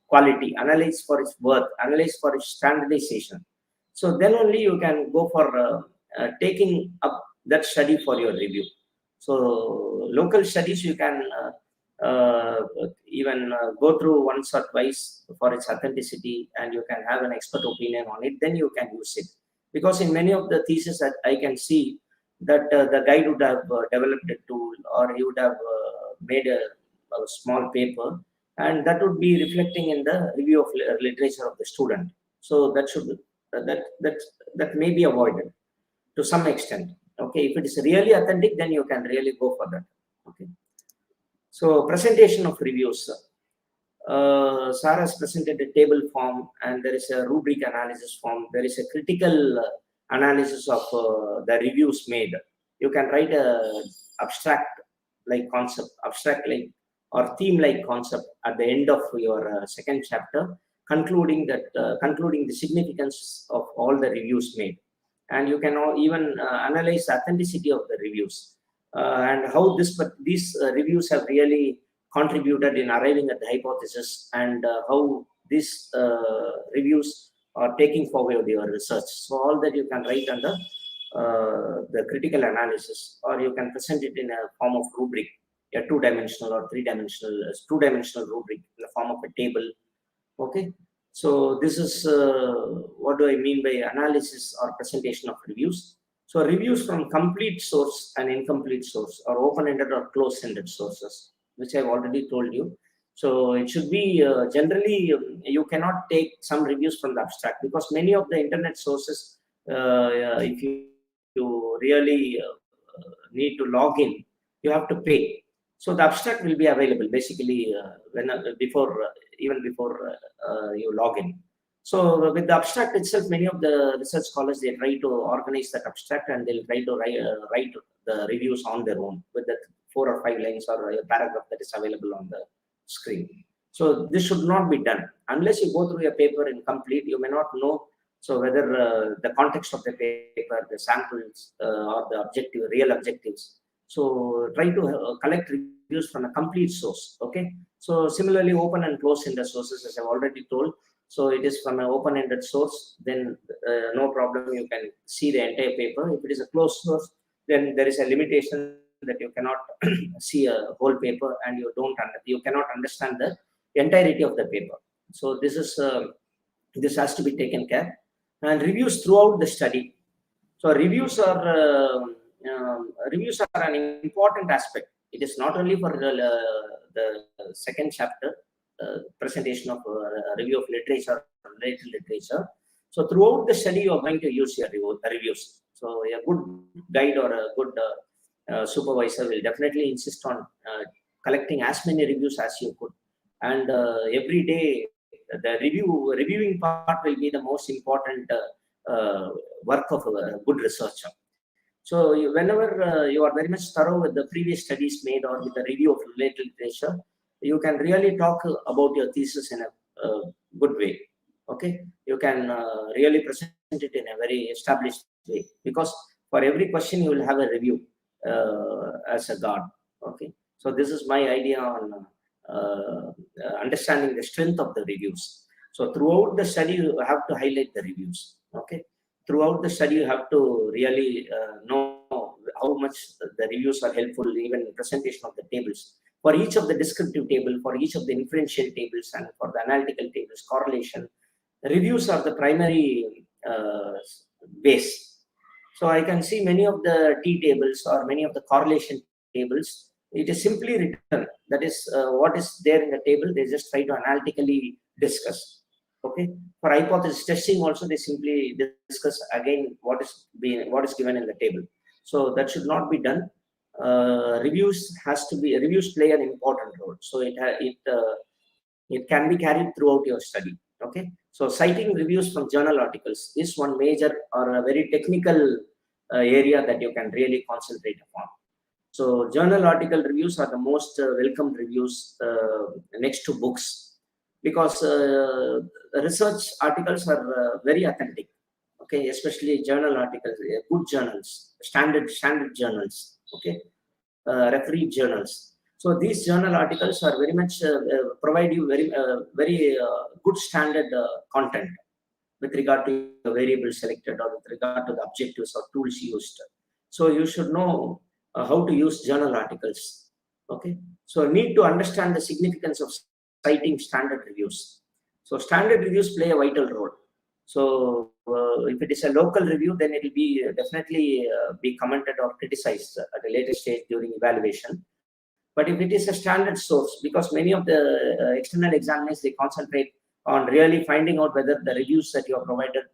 quality, analyzed for its worth, analyzed for its standardization. So then only you can go for taking up that study for your review. So local studies you can even go through once or twice for its authenticity, and you can have an expert opinion on it, then you can use it. Because in many of the theses that I can see that the guide would have developed a tool, or he would have made a small paper, and that would be reflecting in the review of literature of the student. So that should that may be avoided to some extent. Okay, if it is really authentic, then you can really go for that. Okay. So presentation of reviews. Sarah's presented a table form, and there is a rubric analysis form. There is a critical analysis of the reviews made. You can write a abstract concept or theme like concept at the end of your second chapter, concluding the significance of all the reviews made. and you can even analyze the authenticity of the reviews and how these reviews have really contributed in arriving at the hypothesis, and how these reviews are taking forward your research. So all that you can write under the critical analysis, or you can present it in a form of rubric, a two-dimensional or two-dimensional rubric in the form of a table. Okay, so this is what do I mean by analysis or presentation of reviews. So reviews from complete source and incomplete source, or open-ended or closed-ended sources, which I've already told you. So it should be generally, you cannot take some reviews from the abstract, because many of the internet sources, if you really need to log in, you have to pay. So the abstract will be available basically even before you log in. So with the abstract itself, many of the research scholars, they try to organize that abstract, and they'll try to write the reviews on their own with the 4 or 5 lines or a paragraph that is available on the screen. So this should not be done unless you go through a paper incomplete. You may not know whether the context of the paper, the samples, or the real objectives. So try to collect reviews from a complete source. Okay. So similarly, open and closed-ended sources, as I've already told. So it is from an open-ended source, then no problem, you can see the entire paper. If it is a closed source, then there is a limitation that you cannot see a whole paper, and you cannot understand the entirety of the paper. So this has to be taken care. And reviews throughout the study. So reviews are an important aspect. It is not only for the second chapter, presentation of review of literature, related literature. So throughout the study, you are going to use your reviews. So a good guide or a good supervisor will definitely insist on collecting as many reviews as you could. And every day, the reviewing part will be the most important work of a good researcher. So whenever you are very much thorough with the previous studies made or with the review of related literature, you can really talk about your thesis in a good way. Okay, you can really present it in a very established way, because for every question you will have a review as a guard. Okay, so this is my idea on understanding the strength of the reviews. So throughout the study, you have to highlight the reviews. Okay, throughout the study, you have to really know how much the reviews are helpful, even in presentation of the tables. For each of the descriptive table, for each of the inferential tables, and for the analytical tables, correlation, reviews are the primary base. So I can see many of the T tables or many of the correlation tables, it is simply written. That is what is there in the table. They just try to analytically discuss. Okay. For hypothesis testing also, they simply discuss again what is given in the table. So that should not be done. Reviews play an important role. So it can be carried throughout your study. Okay. So citing reviews from journal articles is one major or a very technical area that you can really concentrate upon. So journal article reviews are the most welcomed reviews next to books, because research articles are very authentic. Okay, especially journal articles, good journals, standard journals. Okay, refereed journals. So these journal articles are very much provide you very good standard content with regard to the variables selected or with regard to the objectives or tools used. So you should know how to use journal articles. Okay, so need to understand the significance of citing standard reviews. So standard reviews play a vital role. So if it is a local review, then it will be definitely be commented or criticized at a later stage during evaluation. But if it is a standard source, because many of the external examiners, they concentrate on really finding out whether the reviews that you have provided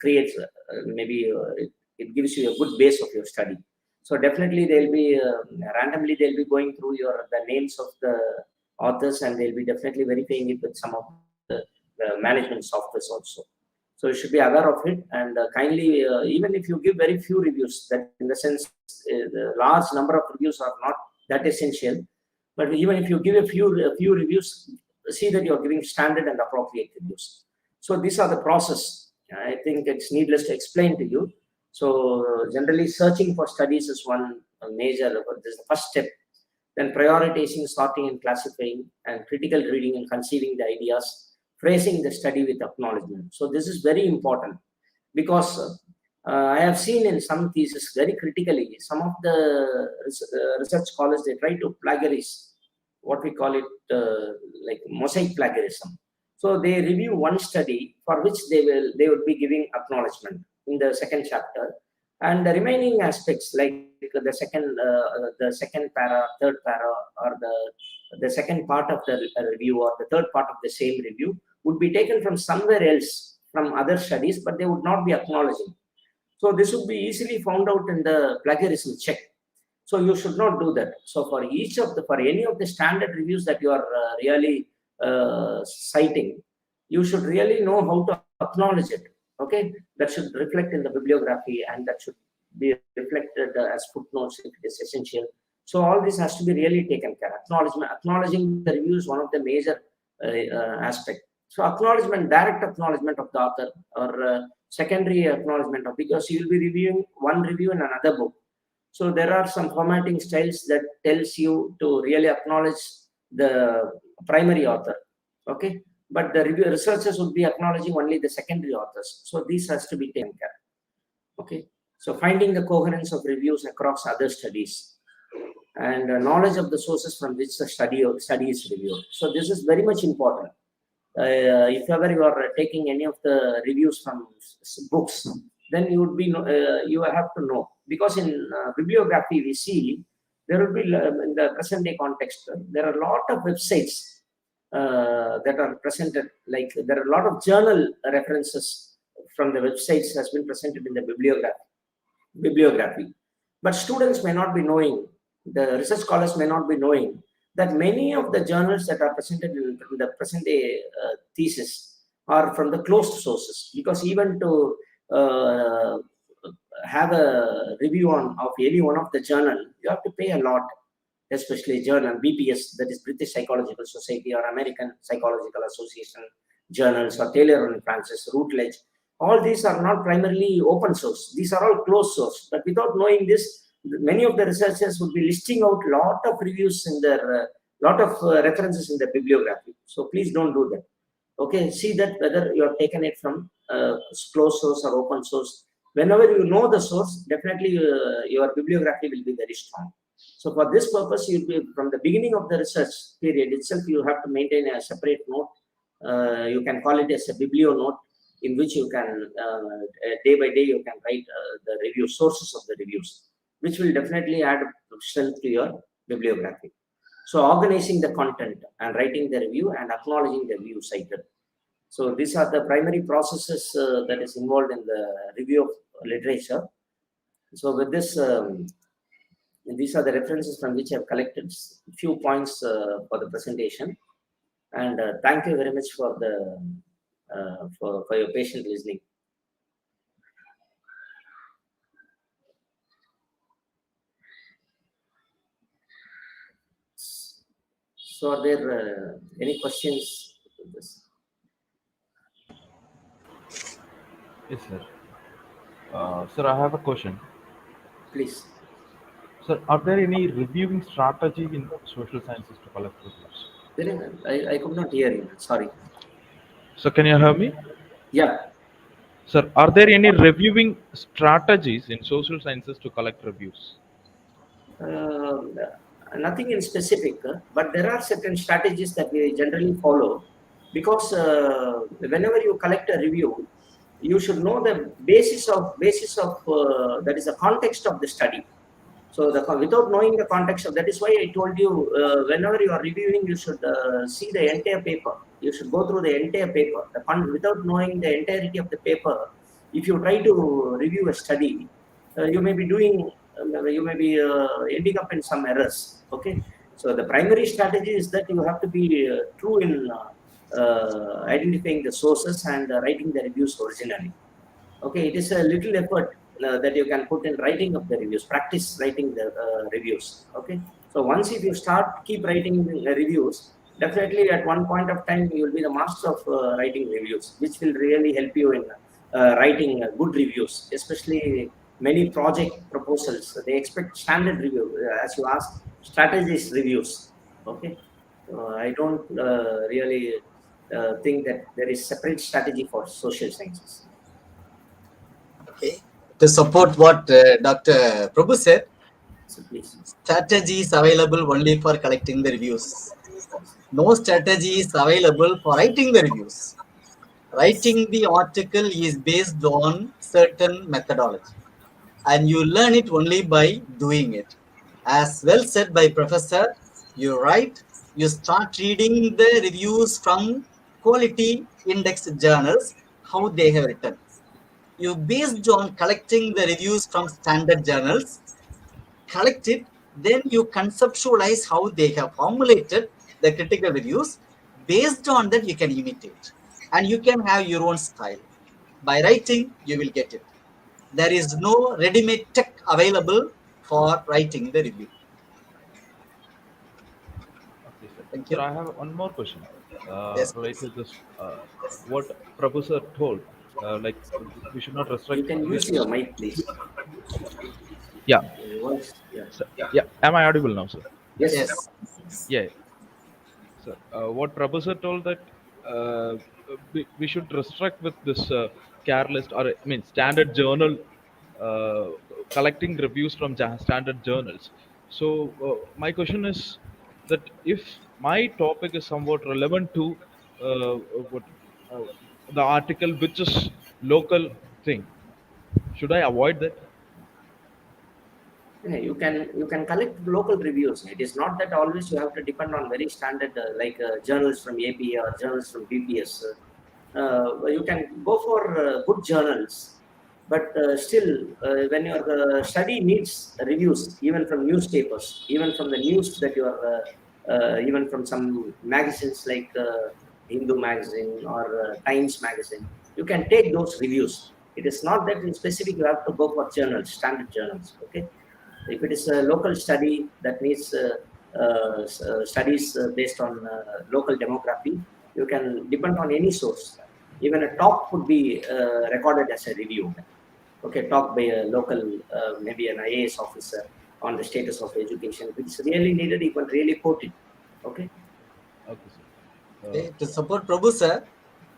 creates it gives you a good base of your study. So definitely they'll be randomly they'll be going through the names of the authors, and they'll be definitely verifying it with some of the management softwares also. So you should be aware of it, and kindly, even if you give very few reviews, that in the sense the large number of reviews are not that essential, but even if you give a few reviews, see that you are giving standard and appropriate reviews. So these are the process I think it's needless to explain to you. So generally searching for studies is one major, this is the first step. Then prioritizing, sorting and classifying, and critical reading and conceiving the ideas, phrasing the study with acknowledgement. So this is very important, because I have seen in some theses very critically, some of the research scholars, they try to plagiarize, what we call it, like mosaic plagiarism. So they review one study for which they would be giving acknowledgement in the second chapter, and the remaining aspects like the second para, third para, or the second part of the review, or the third part of the same review, would be taken from somewhere else, from other studies, but they would not be acknowledging. So this would be easily found out in the plagiarism check. So you should not do that. So for any of the standard reviews that you are really citing, you should really know how to acknowledge it. Okay, that should reflect in the bibliography, and that should be reflected as footnotes if it is essential. So all this has to be really taken care of. Acknowledging the review is one of the major aspects. So acknowledgement, direct acknowledgement of the author, or secondary acknowledgement of, because you will be reviewing one review in another book. So there are some formatting styles that tells you to really acknowledge the primary author. Okay, but the researchers would be acknowledging only the secondary authors. So this has to be taken care. Okay, so finding the coherence of reviews across other studies, and knowledge of the sources from which the study is reviewed. So this is very much important. If ever you are taking any of the reviews from books, then you would be you have to know, because in bibliography we see there will be, in the present day context, there are a lot of websites that are presented, like there are a lot of journal references from the websites has been presented in the bibliography. But students may not be knowing, the research scholars may not be knowing that many of the journals that are presented in the present day thesis are from the closed sources, because even to have a review of any one of the journal, you have to pay a lot, especially journal BPS, that is British Psychological Society, or American Psychological Association journals, or Taylor and Francis, Routledge. All these are not primarily open source. These are all closed source. But without knowing this, many of the researchers would be listing out lot of reviews in their lot of references in the bibliography. So please don't do that. Okay, see that whether you have taken it from closed source or open source. Whenever you know the source, definitely your bibliography will be very strong. So for this purpose, you'll be, from the beginning of the research period itself, you have to maintain a separate note. You can call it as a biblio note, in which you can day by day you can write the review sources of the reviews, which will definitely add strength to your bibliography. So organizing the content and writing the review and acknowledging the review cited. So these are the primary processes that is involved in the review of literature. So with this, these are the references from which I have collected a few points for the presentation. And thank you very much for the for your patient listening. So are there any questions? Yes, sir. Sir, I have a question. Please. Sir, are there any reviewing strategy in social sciences to collect reviews? I could not hear you. Sorry. So can you hear me? Yeah. Sir, are there any reviewing strategies in social sciences to collect reviews? Nothing in specific, but there are certain strategies that we generally follow, because whenever you collect a review, you should know the basis of that is the context of the study. So without knowing the context of that, is why I told you whenever you are reviewing, you should see the entire paper. You should go through the entire paper. Without knowing the entirety of the paper, if you try to review a study, you may be doing, you may be ending up in some errors. Okay, so the primary strategy is that you have to be true in identifying the sources and writing the reviews originally. Okay, it is a little effort that you can put in writing of the reviews, practice writing the reviews. Okay, so once if you keep writing reviews, definitely at one point of time you will be the master of writing reviews, which will really help you in writing good reviews, especially many project proposals. They expect standard review, as you asked, strategies reviews. Okay, I don't really think that there is separate strategy for social sciences. Okay. To support what Dr. Prabhu said, So please. strategy is available only for collecting the reviews. No strategy is available for writing the reviews. Writing the article is based on certain methodology, and you learn it only by doing it. As well said by Professor, you write, you start reading the reviews from quality indexed journals, how they have written. You based on collecting the reviews from standard journals, collect it, then you conceptualize how they have formulated the critical reviews. Based on that, you can imitate and you can have your own style. By writing, you will get it. There is no ready-made tech available for writing the review. Okay, sir. Thank Sir, you. I have one more question Yes, please. related to this. What Professor told, like we should not You restrict. can We use should, your mic, please. yeah, Once, yeah. sir, yeah. Am I audible now, sir? Yes, sir. Yes. Yeah, sir. What Professor told that we should restrict with this careless or I mean standard journal uh, collecting reviews from standard journals. So my question is that if my topic is somewhat relevant to what uh, the article which is local thing, should I avoid that? Yeah, you can collect local reviews. It is not that always you have to depend on very standard like journals from AP or journals from BPS. You can go for good journals, but still, when your study needs reviews, even from newspapers, even from the news that you are, even from some magazines like Hindu magazine or Times magazine, you can take those reviews. It is not that in specific you have to go for journals, standard journals. Okay, if it is a local study that needs studies based on local demography, you can depend on any source. Even a talk could be recorded as a review. Okay, talk by a local, maybe an IAS officer on the status of education. If it's really needed, you can really quote it. Okay. Okay, sir. Okay. To support Prabhu sir,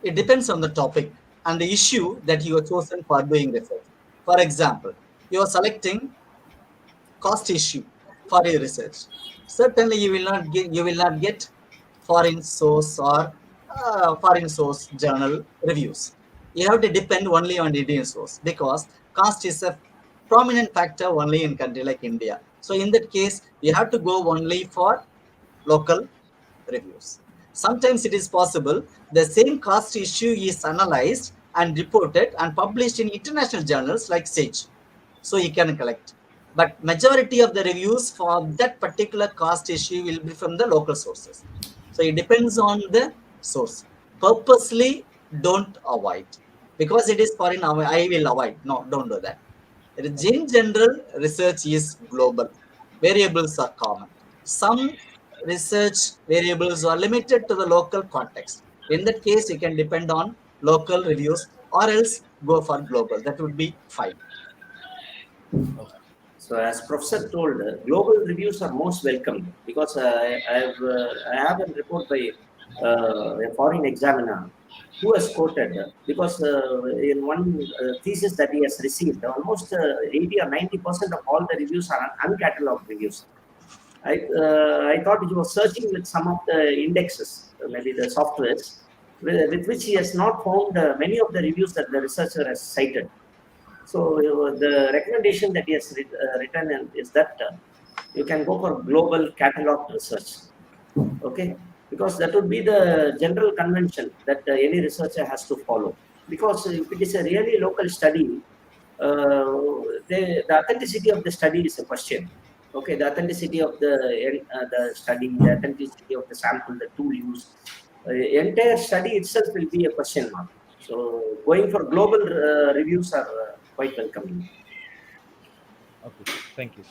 it depends on the topic and the issue that you are chosen for doing research. For example, you are selecting cost issue for your research. Certainly, you will not get foreign source or foreign source journal reviews. You have to depend only on Indian source because cost is a prominent factor only in country like India. So in that case, you have to go only for local reviews. Sometimes it is possible the same cost issue is analyzed and reported and published in international journals like Sage. So you can collect. But majority of the reviews for that particular cost issue will be from the local sources. So it depends on the source. Purposely don't avoid because it is foreign. I will avoid. No, don't do that. In general, research is global. Variables are common. Some research variables are limited to the local context. In that case, you can depend on local reviews or else go for global. That would be fine. Okay. So, as Professor told, global reviews are most welcomed because I have a report by a foreign examiner who has quoted because in one thesis that he has received, almost 80 or 90% of all the reviews are uncatalogued reviews. I thought he was searching with some of the indexes, maybe the softwares, with which he has not found many of the reviews that the researcher has cited. So the recommendation that he has written is that you can go for global catalog research. Okay, because that would be the general convention that any researcher has to follow. Because if it is a really local study, uh, the authenticity of the study is a question. Okay, the authenticity of the study, the authenticity of the sample, the tool used, entire study itself will be a question mark. So going for global reviews are quite welcoming. Okay, sir. Thank you.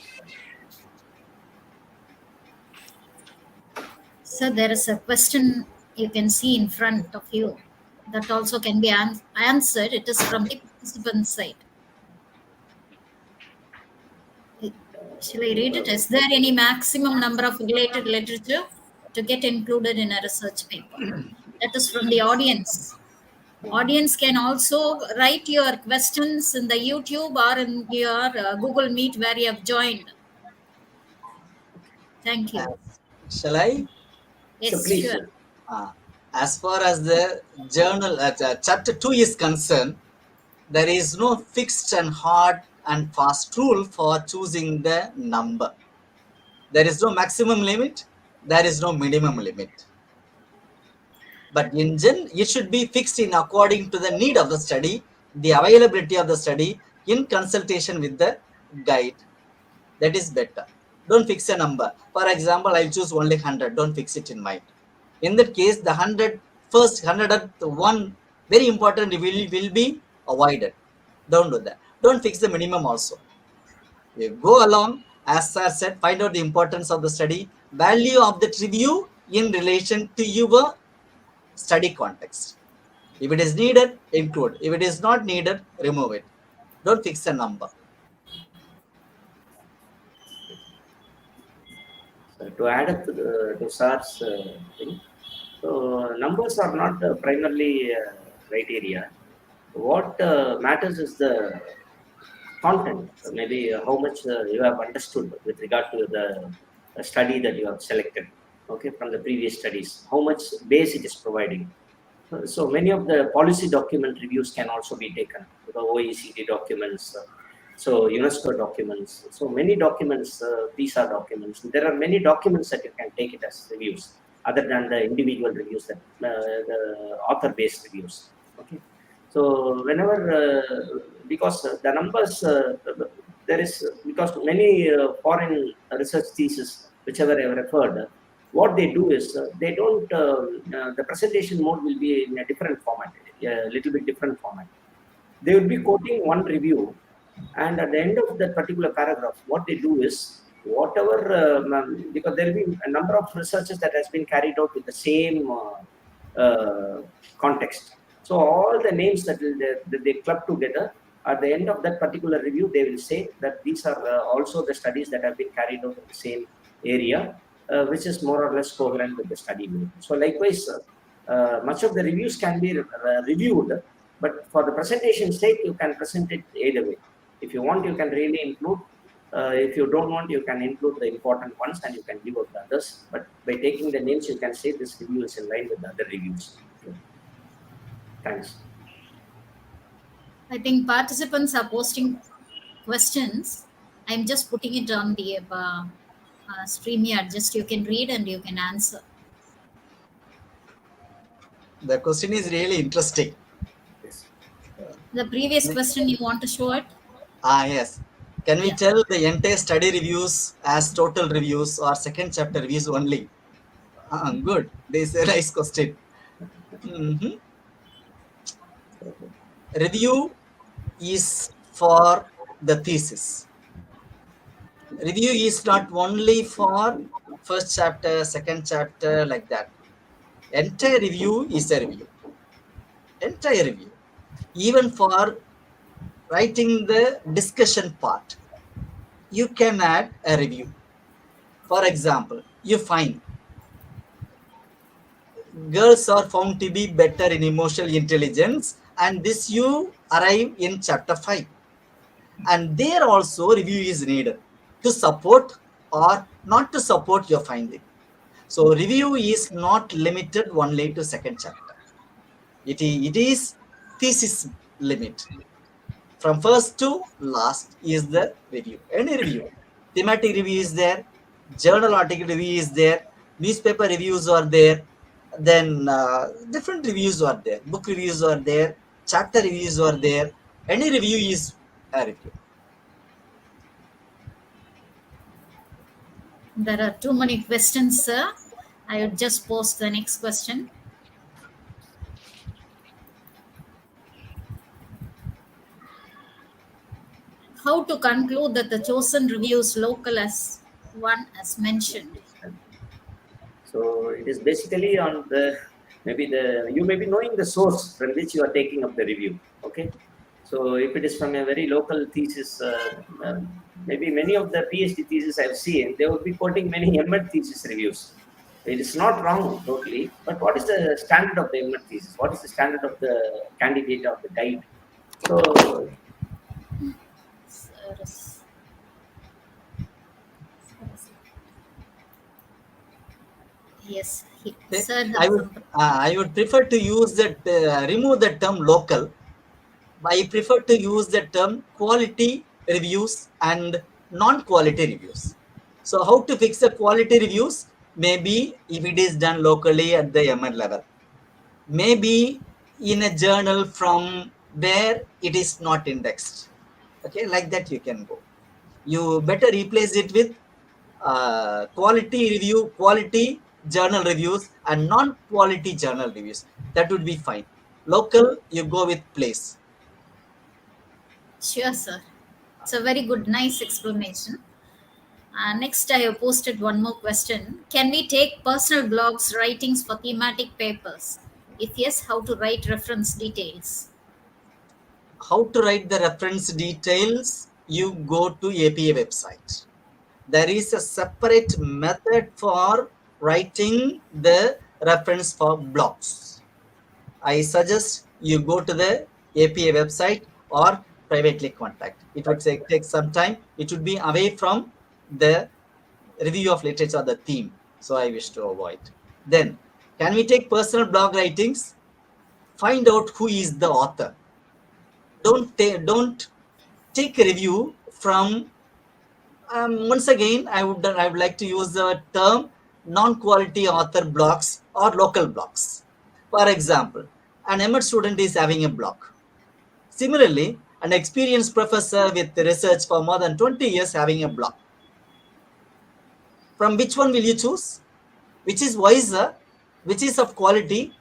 So there is a question you can see in front of you. That also can be answered. It is from the participant side. Shall I read it? Is there any maximum number of related literature to get included in a research paper? That is from the audience. Audience can also write your questions in the YouTube or in your Google Meet where you have joined. Thank you. Shall I? Yes, So please, sure. sir. As far as the journal, chapter 2 is concerned, there is no fixed and hard and fast rule for choosing the number. There is no maximum limit, there is no minimum limit. But in general, it should be fixed in according to the need of the study, the availability of the study in consultation with the guide. That is better. Don't fix a number. For example, I'll choose only 100. Don't fix it in mind. In that case, the 100th one, very important, will be avoided. Don't do that. Don't fix the minimum also. You go along, as sir said, find out the importance of the study, value of that review in relation to your study context. If it is needed, include. If it is not needed, remove it. Don't fix a number. To add up to Sir's thing, so numbers are not primarily criteria. What matters is the content, maybe how much you have understood with regard to the study that you have selected, okay, from the previous studies, how much base it is providing. So many of the policy document reviews can also be taken, the OECD documents, so UNESCO documents, so many documents, PISA documents. There are many documents that you can take it as reviews, other than the individual reviews, that the author-based reviews. Okay, so whenever because the numbers there is because many foreign research thesis whichever I have referred. What they do is they don't the presentation mode will be in a different format, a little bit different format. They will be quoting one review, and at the end of that particular paragraph, what they do is whatever because there will be a number of researches that has been carried out with the same context. So all the names that they club together, at the end of that particular review, they will say that these are also the studies that have been carried out in the same area, which is more or less coherent with the study mode. So likewise, much of the reviews can be reviewed, but for the presentation's sake, you can present it either way. If you want, you can really include. If you don't want, you can include the important ones and you can leave out the others. But by taking the names, you can say this review is in line with the other reviews. Okay. Thanks. I think participants are posting questions. I'm just putting it on the StreamYard. Just you can read and you can answer. The question is really interesting. Yes. The previous question, you want to show it? Yes. Can we Yeah. tell the entire study reviews as total reviews or second chapter reviews only? Good. This is a nice question. Mhm. Review is for the thesis. Review is not only for first chapter, second chapter, like that. Entire review is a review. Entire review. Even for writing the discussion part, you can add a review. For example, you find girls are found to be better in emotional intelligence, and this you arrive in chapter 5. And there also review is needed to support or not to support your finding. So review is not limited only to second chapter. It is thesis limit. From first to last is the review. Any review. Thematic review is there, journal article review is there, newspaper reviews are there, then different reviews are there, book reviews are there, chapter reviews are there. Any review is a review. There are too many questions, sir. I would just post the next question. How to conclude that the chosen review is local as one as mentioned? So it is basically on the Maybe you may be knowing the source from which you are taking up the review. Okay, so if it is from a very local thesis, maybe many of the PhD thesis I've seen, they would be quoting many M.Ed thesis reviews. It is not wrong totally, but what is the standard of the M.Ed thesis? What is the standard of the candidate of the guide? So Yes, Okay. sir. I would prefer to use that remove the term local. I prefer to use the term quality reviews and non-quality reviews. So how to fix the quality reviews? Maybe if it is done locally at the MN level, maybe in a journal from where it is not indexed. Okay, like that you can go. You better replace it with quality journal reviews and non-quality journal reviews. That would be fine. Local, you go with place. Sure, sir. It's a very good, nice explanation. Next, I have posted one more question. Can we take personal blogs writings for thematic papers? If yes, how to write reference details? How to write the reference details? You go to APA website. There is a separate method for writing the reference for blogs. I suggest you go to the APA website or privately contact. It would take some time. It would be away from the review of literature, the theme. So I wish to avoid. Then, can we take personal blog writings? Find out who is the author. Don't take a review from. Once again, I would like to use the term non-quality author blogs or local blogs. For example, an MA student is having a blog. Similarly, an experienced professor with research for more than 20 years having a blog. From which one will you choose? Which is wiser? Which is of quality?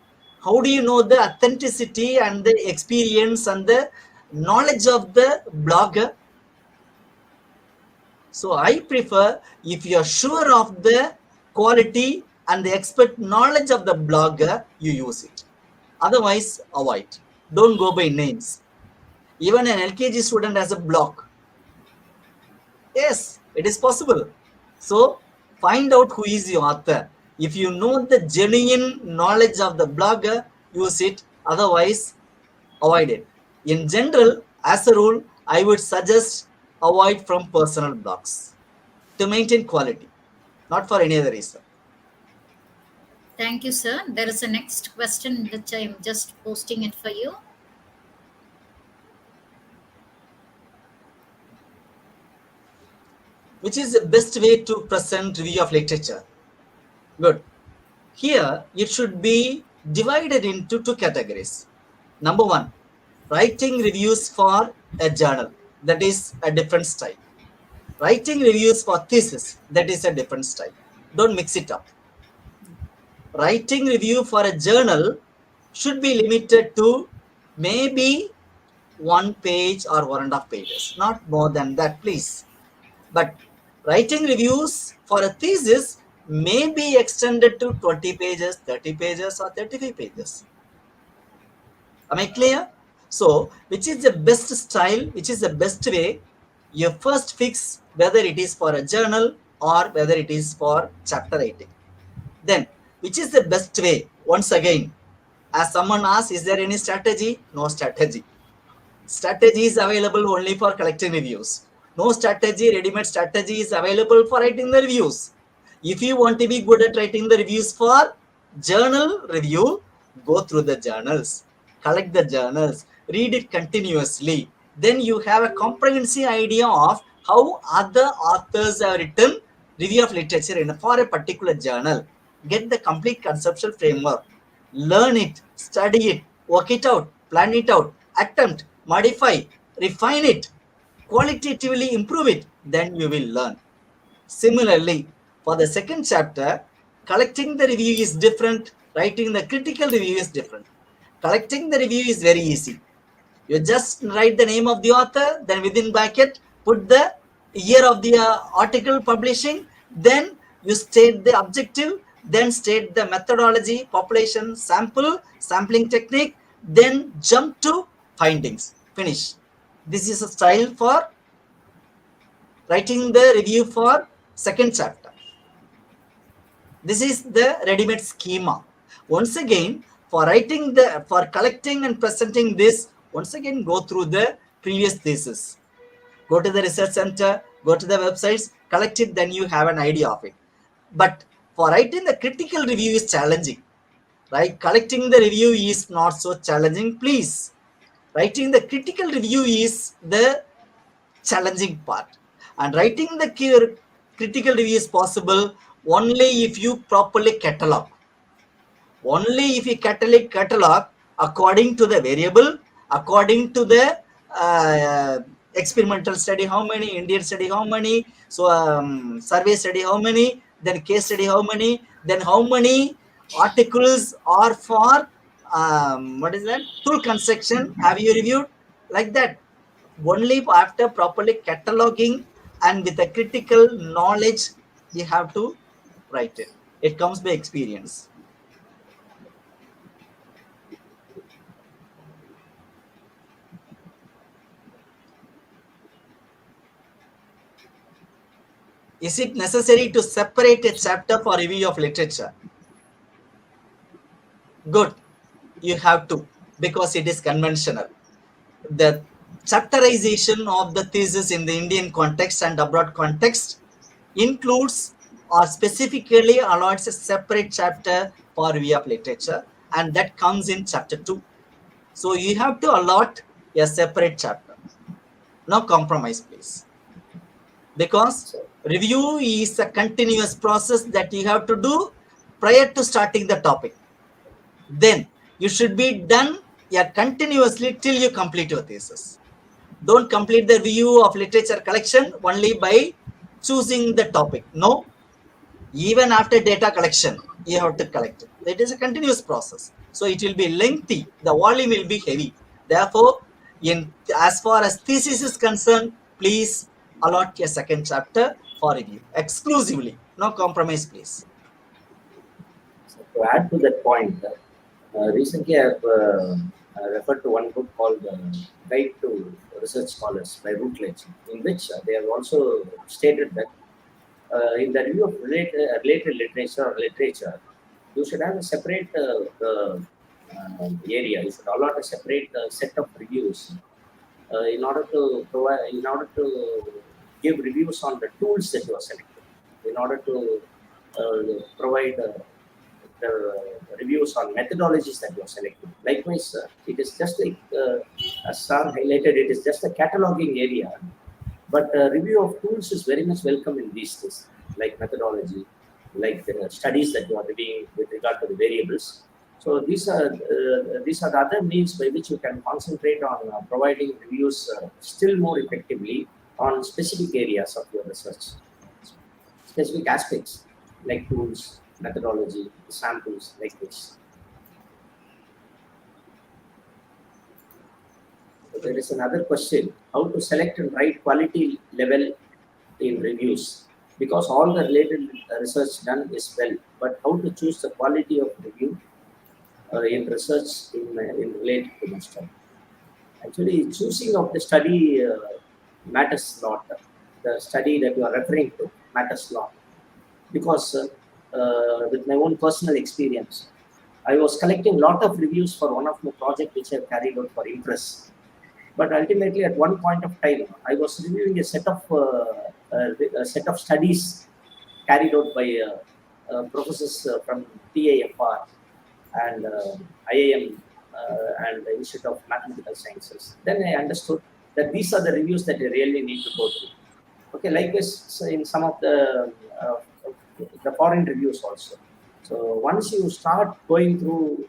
How do you know the authenticity and the experience and the knowledge of the blogger? So I prefer, if you are sure of the quality and the expert knowledge of the blogger, you use it. Otherwise, avoid. Don't go by names. Even an LKG student has a blog. Yes, it is possible. So find out who is the author. If you know the genuine knowledge of the blogger, use it. Otherwise, avoid it. In general, as a rule, I would suggest avoid from personal blogs to maintain quality, not for any other reason. Thank you, sir. There is a next question which I am just posting it for you. Which is the best way to present review of literature? Good. Here, it should be divided into two categories. Number one, writing reviews for a journal. That is a different style. Writing reviews for thesis. That is a different style. Don't mix it up. Writing review for a journal should be limited to maybe 1 page or 1.5 pages. Not more than that, please. But writing reviews for a thesis may be extended to 20 pages, 30 pages, or 35 pages. Am I clear? So, which is the best style, which is the best way? You first fix whether it is for a journal or whether it is for chapter writing. Then, which is the best way? Once again, as someone asks, is there any strategy? No strategy. Strategy is available only for collecting reviews. No strategy, ready-made strategy is available for writing the reviews. If you want to be good at writing the reviews for journal review, go through the journals, collect the journals, read it continuously. Then you have a comprehensive idea of how other authors have written review of literature for a particular journal. Get the complete conceptual framework. Learn it, study it, work it out, plan it out, attempt, modify, refine it, qualitatively improve it, then you will learn. Similarly, for the second chapter, collecting the review is different, writing the critical review is different. Collecting the review is very easy. You just write the name of the author, then within bracket, put the year of the article publishing, then you state the objective, then state the methodology, population, sample, sampling technique, then jump to findings. Finish. This is a style for writing the review for second chapter. This is the ready-made schema. Once again, for collecting and presenting this, once again go through the previous thesis. Go to the research center, go to the websites, collect it, then you have an idea of it. But for writing the critical review is challenging, right? Collecting the review is not so challenging. Please, writing the critical review is the challenging part. And writing the critical review is possible only if you properly catalog. Only if you catalog according to the variable, according to the experimental study, how many, Indian study, how many, so survey study, how many, then case study, how many, then how many articles are for what is that, tool construction, have you reviewed, like that. Only after properly cataloging and with a critical knowledge you have to write it. It comes by experience. Is it necessary to separate a chapter for review of literature? Good, you have to, because it is conventional. The chapterization of the thesis in the Indian context and abroad context includes or specifically allows a separate chapter for review of literature, and that comes in chapter 2. So you have to allot a separate chapter. No compromise, please. Because review is a continuous process that you have to do prior to starting the topic. Then you should be done continuously till you complete your thesis. Don't complete the review of literature collection only by choosing the topic. No, even after data collection, you have to collect it. It is a continuous process. So it will be lengthy. The volume will be heavy. Therefore, as far as thesis is concerned, please allot a second chapter for review exclusively. No compromise, please. So to add to that point, recently I have referred to one book called Guide to Research Scholars by Routledge, in which they have also stated that in the review of related literature, you should have a separate area. You should allot a separate set of reviews in order to give reviews on the tools that you are selecting, in order to provide the reviews on methodologies that you are selecting. Likewise, it is just like as Sam highlighted, it is just a cataloging area. But review of tools is very much welcome in these days, like methodology, like the studies that you are reviewing with regard to the variables. So these are the other means by which you can concentrate on providing reviews still more effectively on specific areas of your research, specific aspects like tools, methodology, samples, like this. So there is another question: how to select and write quality level in reviews? Because all the related research done is well, but how to choose the quality of review in research in related to the study? Actually, choosing of the study matters a lot. The study that you are referring to matters a lot, because with my own personal experience, I was collecting a lot of reviews for one of my projects which I have carried out for Impress. But ultimately, at one point of time, I was reviewing a set of studies carried out by professors from TIFR and IIM and the Institute of Mathematical Sciences. Then I understood that these are the reviews that I really need to go through. Okay, likewise in some of the foreign reviews also. So once you start going through,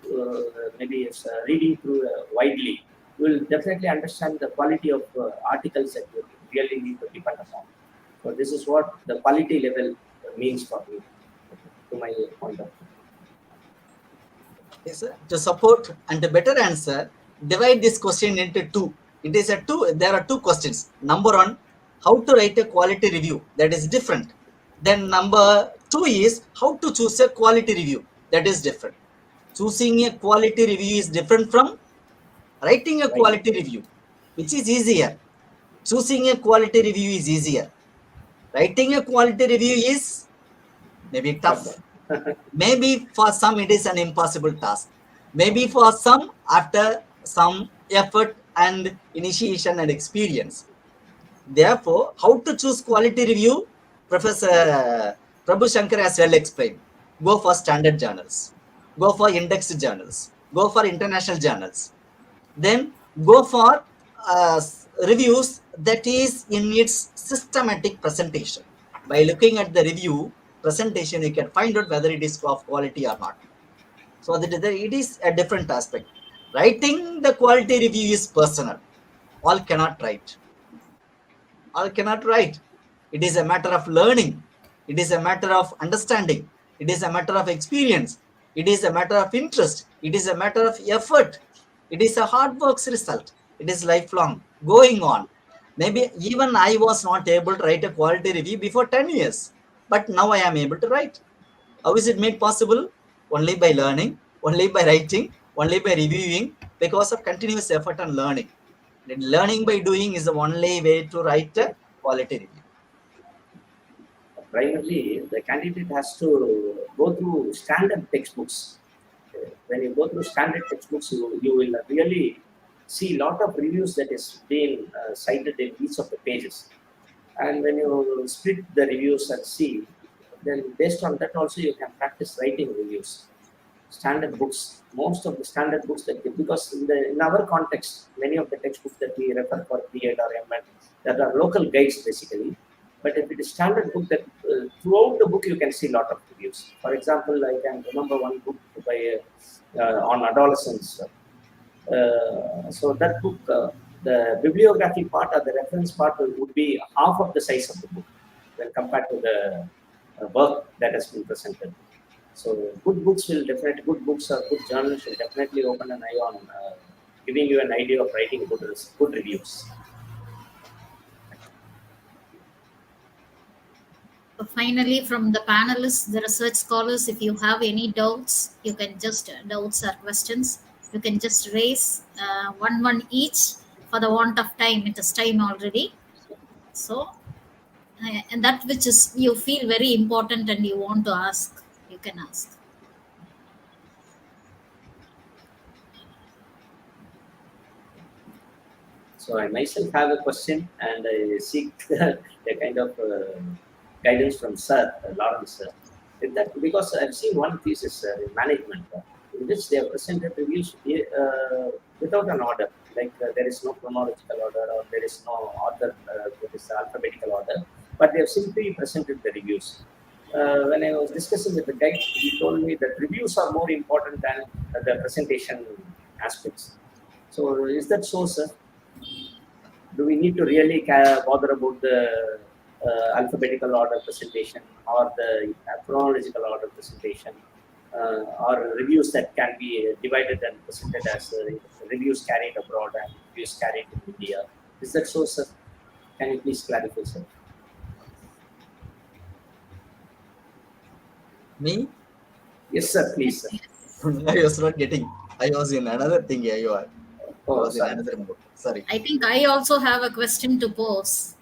maybe reading through widely, you will definitely understand the quality of articles that you really need to depend upon. So this is what the quality level means for me, to my point of view. Yes, sir. To support and to better answer, divide this question into two. It is there are two questions. Number one, how to write a quality review. That is different. Then number Two is how to choose a quality review. That is different. Choosing a quality review is different from writing a quality review, which is easier. Choosing a quality review is easier. Writing a quality review is maybe tough. Maybe for some it is an impossible task. Maybe for some, after some effort and initiation and experience. Therefore, how to choose quality review, Professor Prabhu Shankar has well explained. Go for standard journals, go for indexed journals, go for international journals. Then go for reviews that is in its systematic presentation. By looking at the review presentation, you can find out whether it is of quality or not. So that it is a different aspect. Writing the quality review is personal. All cannot write. All cannot write. It is a matter of learning. It is a matter of understanding. It is a matter of experience. It is a matter of interest. It is a matter of effort. It is a hard work's result. It is lifelong, going on. Maybe even I was not able to write a quality review before 10 years, but now I am able to write. How is it made possible? Only by learning, only by writing, only by reviewing, because of continuous effort and learning. Learning by doing is the only way to write a quality review. Primarily, the candidate has to go through standard textbooks. When you go through standard textbooks, you will really see a lot of reviews that is being cited in each of the pages. And when you split the reviews and see, then based on that also you can practice writing reviews. Standard books, most of the standard books because in our context, many of the textbooks that we refer for B.Ed or M.Ed, that are local guides basically. But if it is standard book, that throughout the book you can see a lot of reviews. For example, I can remember one book by on adolescence. So that book, the bibliography part or the reference part would be half of the size of the book when compared to the work that has been presented. So good books will definitely, good books or good journals will definitely open an eye on giving you an idea of writing good reviews. Finally, from the panelists, the research scholars, if you have any doubts, you can just doubts or questions, you can just raise one each. For the want of time, it is time already. So, and that which is you feel very important and you want to ask, you can ask. So I myself have a question and I seek a kind of guidance from Sir Lawrence. Sir. That because I've seen one thesis in management in which they have presented reviews without an order, like there is no chronological order or there is no order, there is alphabetical order, but they have simply presented the reviews. When I was discussing with the guide, he told me that reviews are more important than the presentation aspects. So is that so, sir? Do we need to really bother about the alphabetical order presentation or the chronological order presentation or reviews that can be divided and presented as reviews carried abroad and reviews carried in India? Is that so, sir? Can you please clarify, sir? Me? Yes, sir, please, sir. I was not getting. I was in another thing. Yeah, you are. Oh, I was sorry. in another mode. Sorry. I think I also have a question to pose.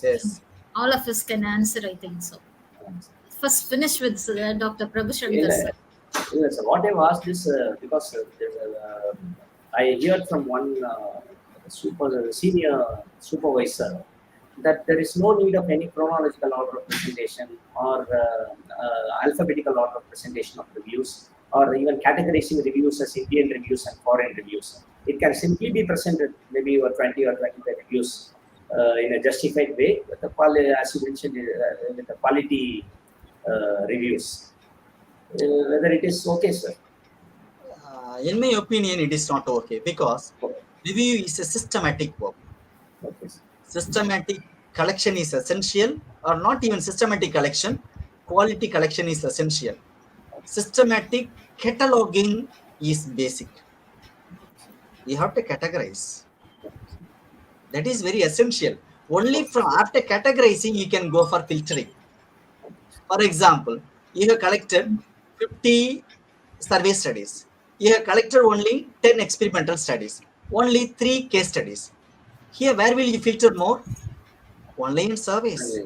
Yes. All of us can answer, I think so. First, finish with Dr. Prabhu Shankar, sir. Yes, what I've asked is because I heard from one senior supervisor that there is no need of any chronological order of presentation or alphabetical order of presentation of reviews or even categorizing reviews as Indian reviews and foreign reviews. It can simply be presented, maybe 20 or 25 reviews in a justified way, with the as you mentioned, with the quality reviews. Whether it is okay, sir? In my opinion, it is not okay because review is a systematic work. Okay, sir. Systematic collection is essential, or not even systematic collection, quality collection is essential. Systematic cataloging is basic. You have to categorize. That is very essential. Only from after categorizing, you can go for filtering. For example, you have collected 50 survey studies. You have collected only 10 experimental studies, only 3 case studies. Here, where will you filter more? Only in surveys.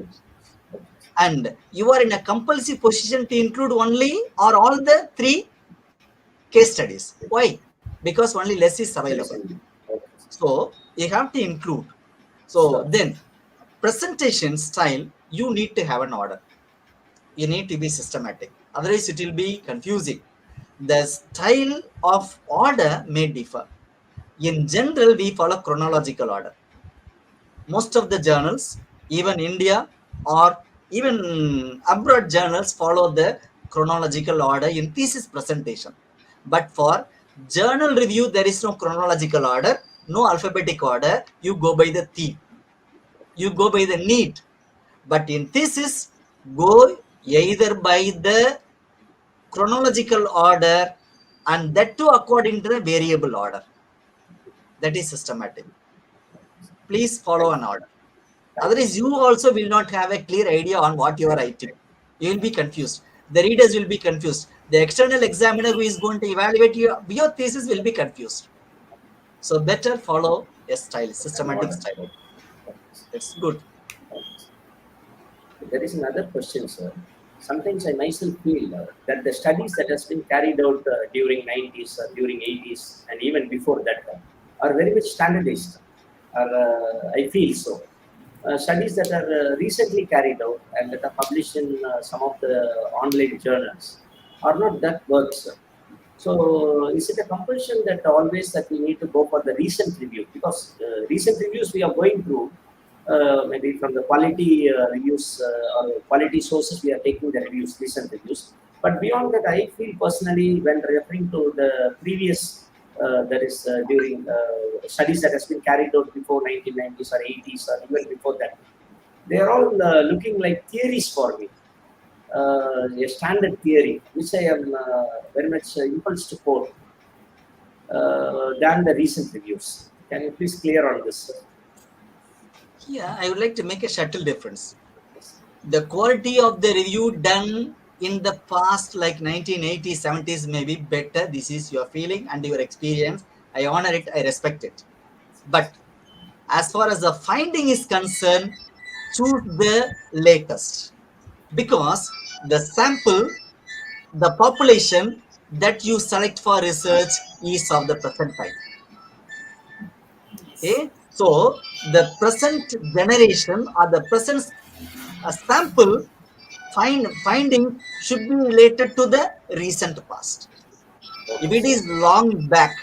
And you are in a compulsive position to include only or all the 3 case studies. Why? Because only less is available. So you have to include. So then, presentation style, you need to have an order. You need to be systematic. Otherwise, it will be confusing. The style of order may differ. In general, we follow chronological order. Most of the journals, even India or even abroad journals, follow the chronological order in thesis presentation. But for journal review, there is no chronological order, no alphabetic order. You go by the theme, you go by the need. But in thesis, go either by the chronological order and that too according to the variable order. That is systematic. Please follow an order. Otherwise, you also will not have a clear idea on what you are writing. You will be confused. The readers will be confused. The external examiner who is going to evaluate your thesis will be confused. So better follow a style, systematic style. That's good. There is another question, sir. Sometimes I myself feel that the studies that has been carried out during 90s, during 80s, and even before that are very much standardized. I feel so. Studies that are recently carried out and that are published in some of the online journals are not that works. So is it a compulsion that always that we need to go for the recent review? Because recent reviews we are going through, maybe from the quality reviews or quality sources, we are taking the reviews, recent reviews. But beyond that, I feel personally when referring to the previous, that is during studies that has been carried out before 1990s or 80s or even before that, they are all looking like theories for me. A standard theory, which I am very much impulsed to quote, than the recent reviews. Can you please clear on this, sir? Yeah, I would like to make a subtle difference. The quality of the review done in the past, like 1980s, 70s, may be better. This is your feeling and your experience. I honor it, I respect it. But as far as the finding is concerned, choose the latest. Because the sample, the population that you select for research is of the present time. Okay? So the present generation or the present sample finding should be related to the recent past. If it is long back,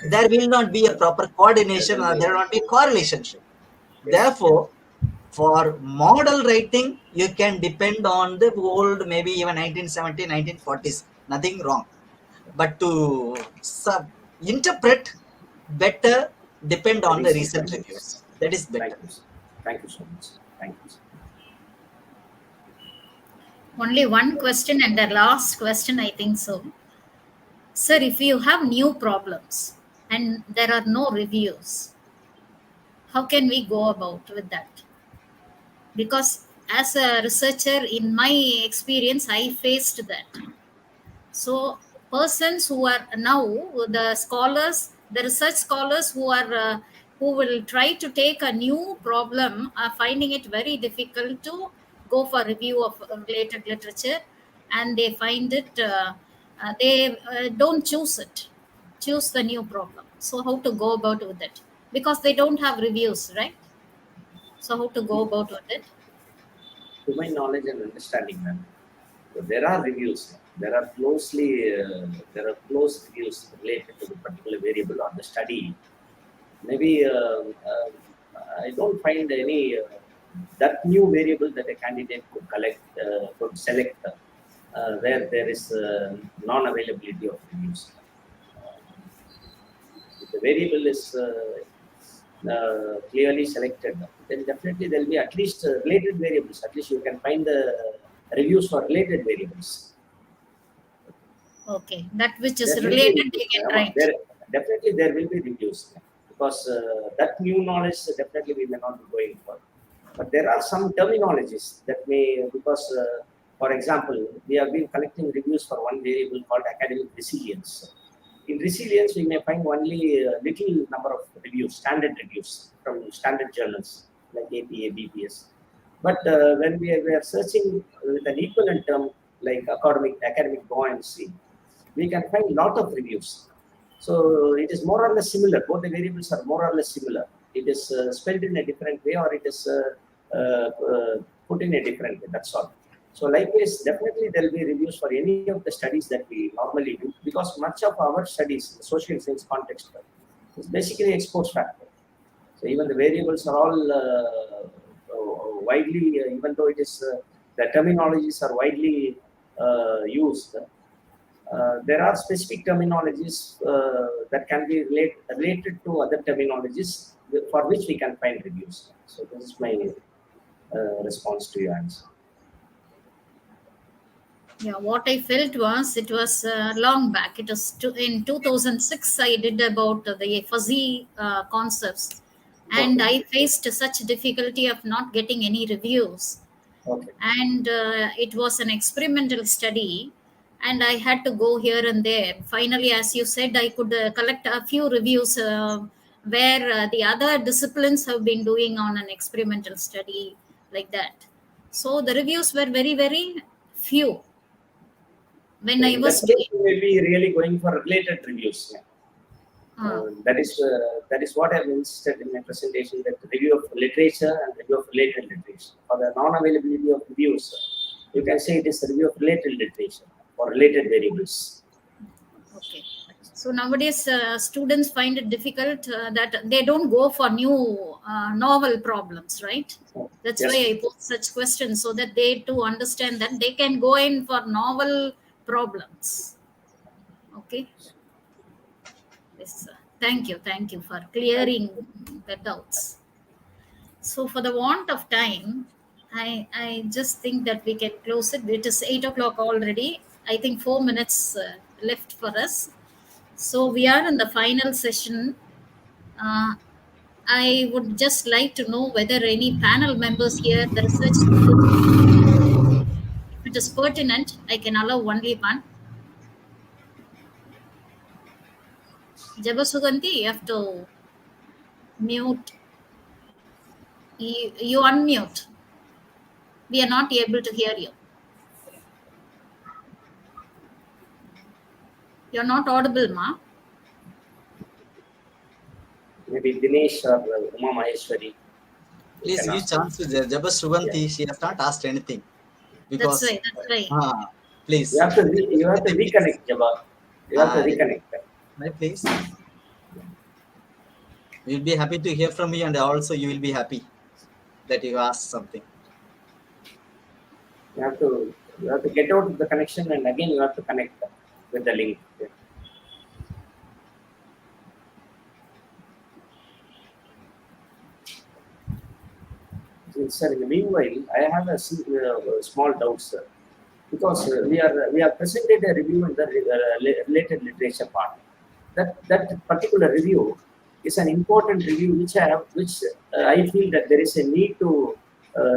there will not be a proper coordination or there will not be correlation. Therefore, for model writing, you can depend on the old, maybe even 1970s, 1940s, nothing wrong. But to interpret, better depend on the recent reviews. That is better. Thank you, sir. Thank you so much. Thank you, sir. Only one question and the last question, I think so. Sir, if you have new problems and there are no reviews, how can we go about with that? Because as a researcher, in my experience, I faced that. So persons who are now the scholars, the research scholars who will try to take a new problem are finding it very difficult to go for review of related literature, and they find it they don't choose the new problem. So how to go about with it? Because they don't have reviews, right? So how to go about with it? To my knowledge and understanding, ma'am, there are reviews. There are close reviews related to the particular variable or the study. Maybe I don't find any that new variable that a candidate could select where there is non-availability of reviews. If the variable is clearly selected, then definitely there will be at least related variables. At least you can find the reviews for related variables. Okay, that which is There will be related, they reviews. can write. Definitely there will be reviews because that new knowledge definitely we may not be going for. But there are some terminologies that may, because For example, we have been collecting reviews for one variable called academic resilience. In resilience, we may find only a little number of reviews, standard reviews from standard journals like APA, BPS. But when we are searching with an equivalent term like academic buoyancy, we can find a lot of reviews. So it is more or less similar. Both the variables are more or less similar. It is spelled in a different way, or it is put in a different way. That's all. So likewise, definitely there will be reviews for any of the studies that we normally do, because much of our studies, the social science context, is basically expose factor. So even the variables are all widely, even though it is the terminologies are widely used. There are specific terminologies that can be related to other terminologies for which we can find reviews. So this is my response to your answer. Yeah, what I felt was it was long back. It was in 2006. I did about the fuzzy concepts, and Okay. I faced such difficulty of not getting any reviews. Okay. And it was an experimental study, and I had to go here and there. Finally, as you said, I could collect a few reviews where the other disciplines have been doing on an experimental study like that. So the reviews were very, very few when I In was that case, we will be really going for related reviews. That is what I have insisted in my presentation, that review of literature and review of related literature. For the non-availability of reviews, you can say it is a review of related literature or related variables. Okay. So nowadays, students find it difficult that they don't go for new novel problems, right? That's Yes. why I pose such questions, so that they too understand that they can go in for novel problems. Okay. Yes, sir. Thank you for clearing the doubts. So for the want of time, I just think that we can close it. It is 8 o'clock already. I think 4 minutes left for us. So we are in the final session. I would just like to know whether any panel members here, the research students, if it is pertinent, I can allow only one. Jabasuganti, you have to mute. You unmute. We are not able to hear you. You're not audible, ma. Maybe Dinesh or Uma Maheshwari. Please give chance to Jabas Suganti. Yeah. She has not asked anything. Because, That's right. Please. You have to reconnect, Jabba. You have to reconnect. Right, please. We'll be happy to hear from you, and also you will be happy that you asked something. You have to get out of the connection, and again you have to connect with the link. Yeah. Sir, in the meanwhile, I have a small doubt, sir, because we are presented a review in the related literature part. That particular review is an important review which I feel that there is a need to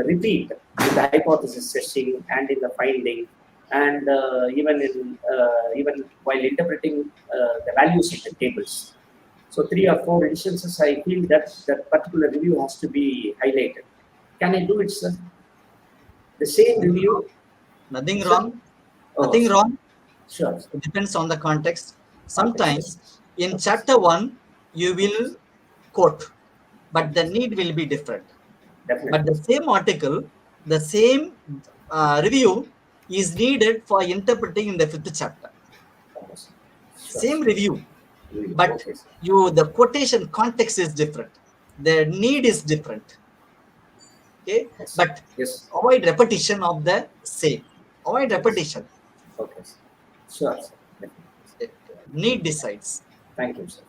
repeat in the hypothesis testing and in the finding, and even while interpreting the values in the tables. So 3 or 4 instances, I feel that that particular review has to be highlighted. Can I do it, sir? The same review. Nothing sir? wrong. Nothing wrong. Sure. It depends on the context. Sometimes in chapter 1, you will quote, but the need will be different. Definitely. But the same article, the same review is needed for interpreting in the 5th chapter. Sure. Same review, but the quotation context is different. The need is different. Okay, but avoid repetition of the same. Avoid repetition. Okay, sure. Need decides. Thank you, sir.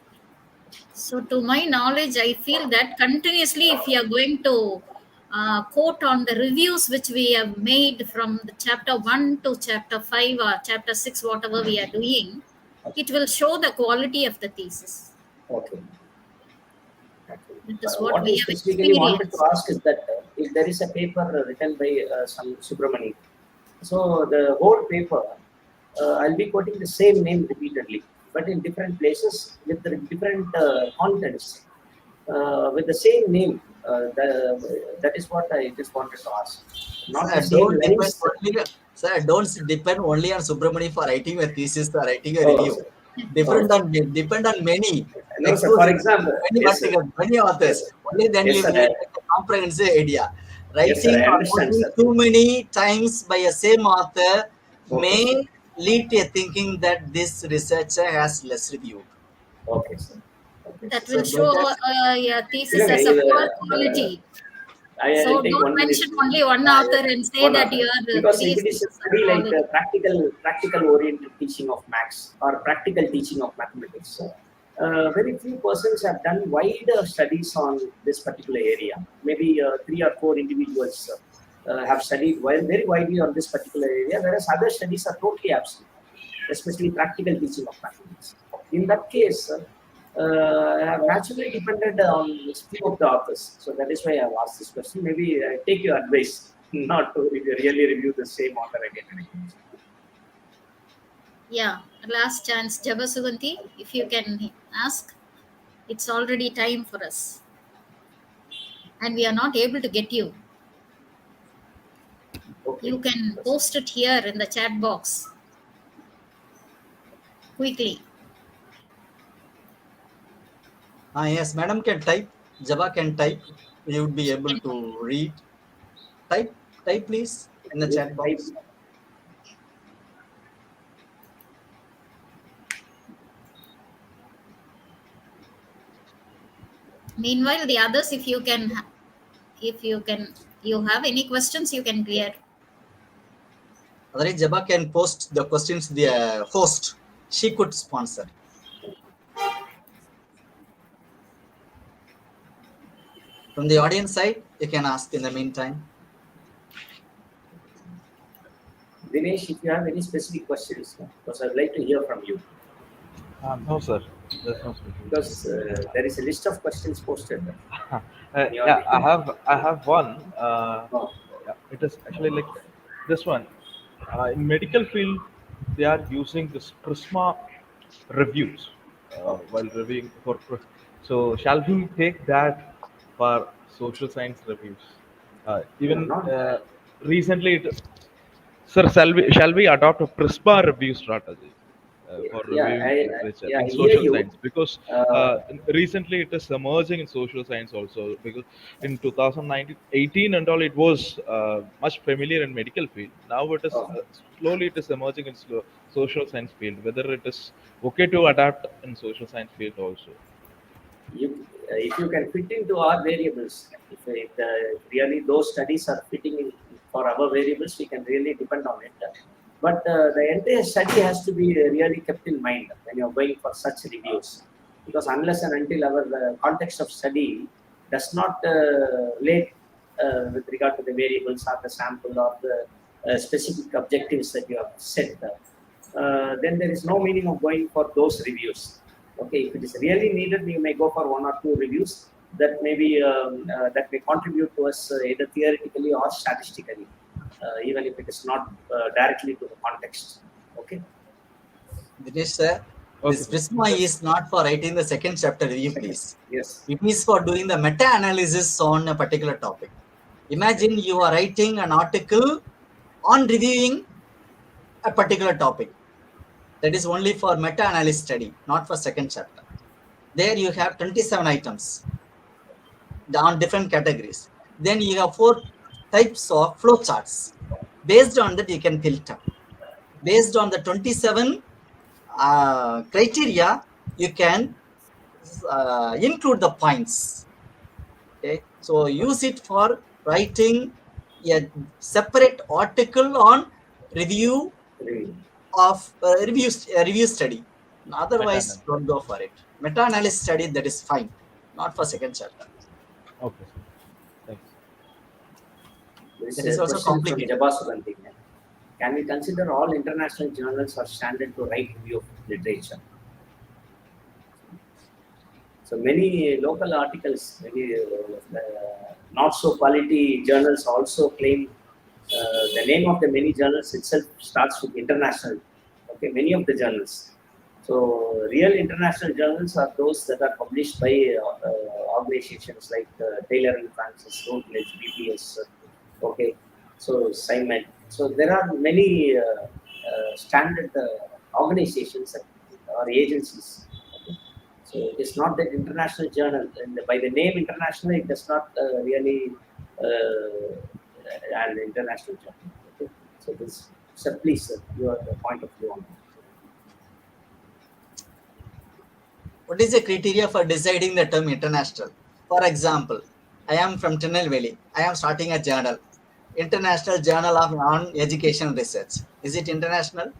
So to my knowledge, I feel that continuously, if you are going to quote on the reviews which we have made from the chapter 1 to chapter 5 or chapter 6, whatever we are doing, it will show the quality of the thesis. Okay. That is what we I have specifically wanted to ask is that if there is a paper written by some Subramani, So the whole paper, I'll be quoting the same name repeatedly, but in different places with the different contents, with the same name. That is what I just wanted to ask. Not the Sir, same don't depend lines. only. Sir, don't depend only on Subramani for writing a thesis or writing a Oh, review. sir. Oh, Depend on many no, sir. For exposing example, many yes, sir. articles, many Yes, authors. sir. Only then Yes, you sir. may get a comprehensive idea. Yes, sir. Writing I or understand, quoting sir. too many times by a same author Okay, sir. may lead to a thinking that this researcher has less reviewed. Okay, sir. Okay, That sir. So will show better. your thesis Okay, as a poor quality. I'll So take don't 1 minute. mention only one author and say One that other. your Because if thesis it is a is study like quality. practical oriented teaching of maths or practical teaching of mathematics, very few persons have done wider studies on this particular area. Maybe 3 or 4 individuals have studied very widely on this particular area, whereas other studies are totally absent, especially practical teaching of mathematics. In that case, I have naturally depended on few of the authors. So that is why I have asked this question. Maybe I take your advice not to really review the same author again and again. Yeah, last chance, Jabasuganti, if you can ask. It's already time for us. And we are not able to get you. Okay. You can post it here in the chat box quickly. Yes, madam can type. Java can type. You would be She able can. to read. Type please in the chat box. Meanwhile, the others, you have any questions, you can clear. Otherwise, Jabba can post the questions to the host. She could sponsor. From the audience side, you can ask in the meantime. Dinesh, if you have any specific questions, because I'd like to hear from you. No, sir. There's no special. Because there is a list of questions posted. Yeah, I have one. Oh, Yeah, it is actually like this one. In medical field, they are using this Prisma reviews while reviewing for. So shall we take that for social science reviews? no, Even not. recently, sir, shall we adopt a Prisma review strategy for Yeah, reviewing literature yeah, in I hear social you. science? Because recently it is emerging in social science also. Because in 2018 and all, it was much familiar in medical field. Now it is Oh, slowly it is emerging in social science field. Whether it is okay to adapt in social science field also. if you can fit into our variables, if really those studies are fitting in for our variables, we can really depend on it. But the entire study has to be really kept in mind when you're going for such reviews, because unless and until our context of study does not relate with regard to the variables or the sample or the specific objectives that you have set, then there is no meaning of going for those reviews. Okay, if it is really needed, you may go for 1 or 2 reviews that may be that may contribute to us either theoretically or statistically, even if it is not directly to the context. Okay. Dinesh sir, Okay, this sir. Prisma is not for writing the second chapter review, Second. please. Yes. It is for doing the meta-analysis on a particular topic. Imagine you are writing an article on reviewing a particular topic. That is only for meta-analysis study, not for second chapter. There you have 27 items on different categories. Then you have 4 types of flow charts. Based on that, you can filter. Based on the 27 criteria, you can include the points. Okay, so use it for writing a separate article on review Review. of review study. Otherwise, Meta-analysis. don't go for it. Meta-analysis study, that is fine, not for second chapter. Okay, sir. Thanks. There is That is a also question from complicated. Jabba Suganti. Can we consider all international journals are standard to write review of literature? So many local articles, many not so quality journals also claim The name of the many journals itself starts with international. Okay, many of the journals. So real international journals are those that are published by organizations like Taylor and Francis, Routledge, BPS. Okay, so Simon. So there are many standard organizations or agencies. Okay? So it is not that international journal. And by the name international, it does not really an international journal. Okay? So this, sir, please, sir, your point of view on that. What is the criteria for deciding the term international? For example, I am from Tirunelveli. I am starting a journal, International Journal of Non-Education Research. Is it international?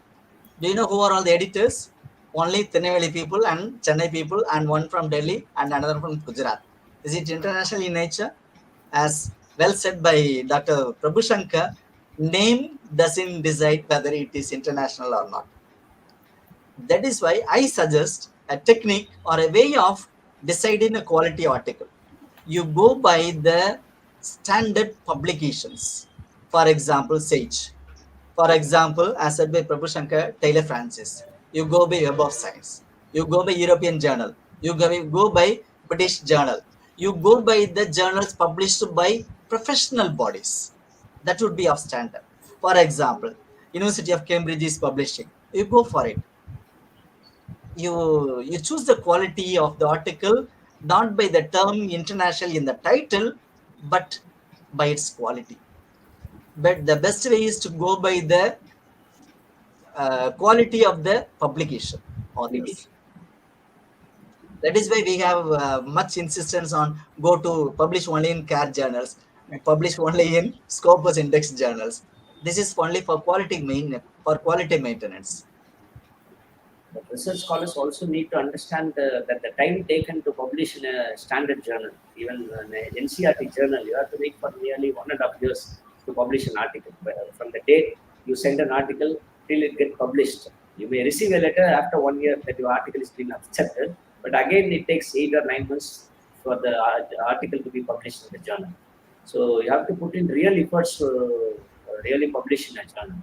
Do you know who are all the editors? Only Tirunelveli people and Chennai people, and one from Delhi and another from Gujarat. Is it international in nature? As well said by Dr. Prabhu Shankar, name doesn't decide whether it is international or not. That is why I suggest a technique or a way of deciding a quality article. You go by the standard publications. For example, Sage. For example, as said by Prabhu Shankar, Taylor Francis. You go by Web of Science. You go by European Journal. You go by British Journal. You go by the journals published by professional bodies. That would be of standard. For example, University of Cambridge is publishing. You go for it. You choose the quality of the article not by the term international in the title, but by its quality. But the best way is to go by the quality of the publication authors. That is why we have much insistence on go to publish only in CAR journals, publish only in Scopus Index journals. This is only for quality maintenance. But research scholars also need to understand that the time taken to publish in a standard journal, even an NCRT journal, you have to wait for nearly 1.5 years to publish an article. From the date you send an article till it gets published, you may receive a letter after 1 year that your article is been accepted, but again it takes 8 or 9 months for the article to be published in the journal. So you have to put in real efforts to really publish in a journal.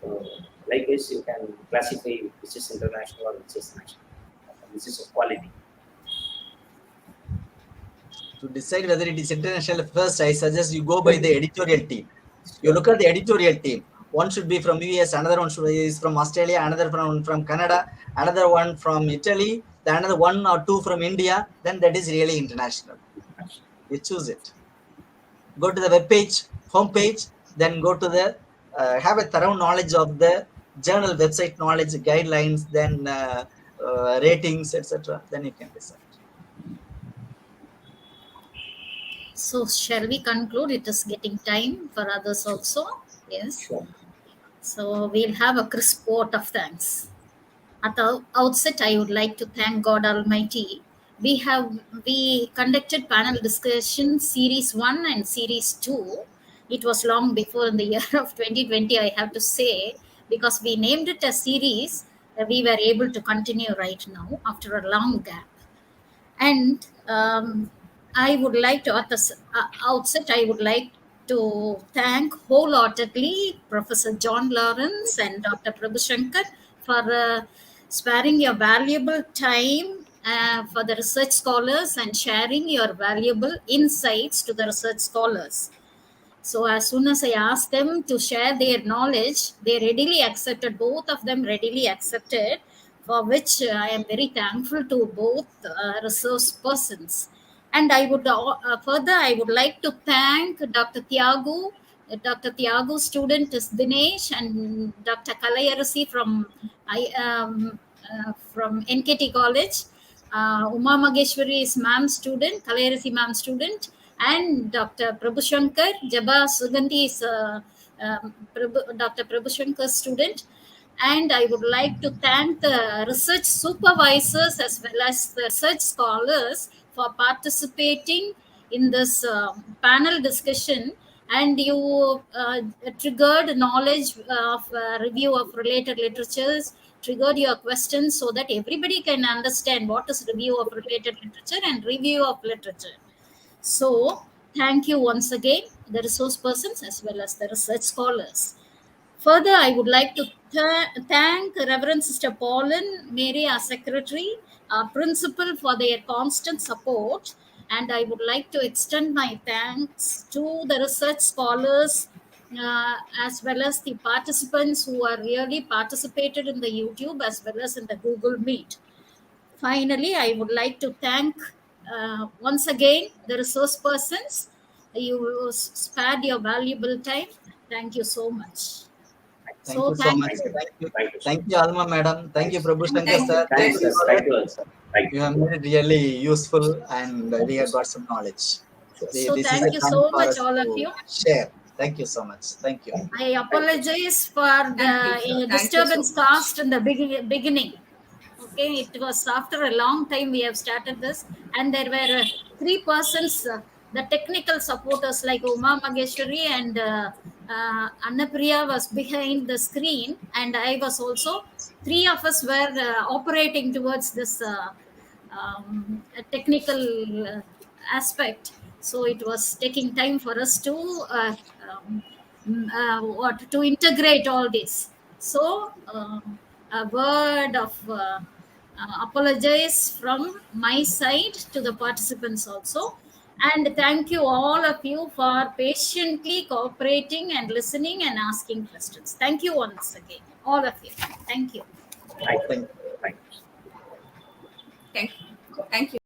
So like this, you can classify which is international or which is national. This is of quality. To decide whether it is international, first I suggest you go by the editorial team. You look at the editorial team. One should be from US, another one is from Australia, another from Canada, another one from Italy, the another one or two from India. Then that is really international. You choose it. Go to the web page, home page, then go to the have a thorough knowledge of the journal website knowledge, guidelines, then ratings, etc. Then you can decide. So shall we conclude? It is getting time for others also. Yes. Sure. So we'll have a crisp vote of thanks. At the outset, I would like to thank God Almighty. We conducted panel discussion series 1 and series 2. It was long before in the year of 2020, I have to say, because we named it a series. We were able to continue right now after a long gap. And I would like to, at the outset, I would like to thank wholeheartedly Professor John Lawrence and Dr. Prabhu Shankar for sparing your valuable time for the research scholars and sharing your valuable insights to the research scholars. So as soon as I asked them to share their knowledge, they readily accepted, both of them readily accepted, for which I am very thankful to both resource persons. And I would further, I would like to thank Dr. Tiago. Dr. Tiago's student is Dinesh, and Dr. Kalayarasi from NKT College. Uma Mageshwari is ma'am's student, Kalayarasi ma'am's student, and Dr. Prabhu Shankar. Jaba Sugandhi is Dr. Prabhu Shankar's student. And I would like to thank the research supervisors as well as the research scholars for participating in this panel discussion. And you triggered knowledge of review of related literatures, triggered your questions so that everybody can understand what is review of related literature and review of literature. So, thank you once again. the resource persons as well as the research scholars. Further, I would like to thank Reverend Sister Pauline Mary, our secretary, our principal, for their constant support. And I would like to extend my thanks to the research scholars as well as the participants who are really participated in the YouTube as well as in the Google Meet. Finally, I would like to thank once again the resource persons. You spared your valuable time. Thank you so much. Thank you so Thank much. you. Thank you. Thank you, sir. Thank you, Alma madam. Thank you, Prabhu Shankar Thank sir. you. Thank Thanks, you, sir. Thank you, sir. Thank you you. have made it really useful and we have got some knowledge. So This is thank a you time so for much, us all of to you. share. Thank you so much. Thank you. I apologize for Thank you, the sir. Thank you disturbance so much. caused in the beginning. Okay, it was after a long time we have started this, and there were three persons, the technical supporters like Uma Mageshwari and Annapriya was behind the screen, and I was also. Three of us were operating towards this technical aspect. So it was taking time for us to what to integrate all this. So a word of apologize from my side to the participants also. And thank you all of you for patiently cooperating and listening and asking questions. Thank you once again, all of you. Thank you. Thank you. Thank you. Thank you. Thank you. Thank you.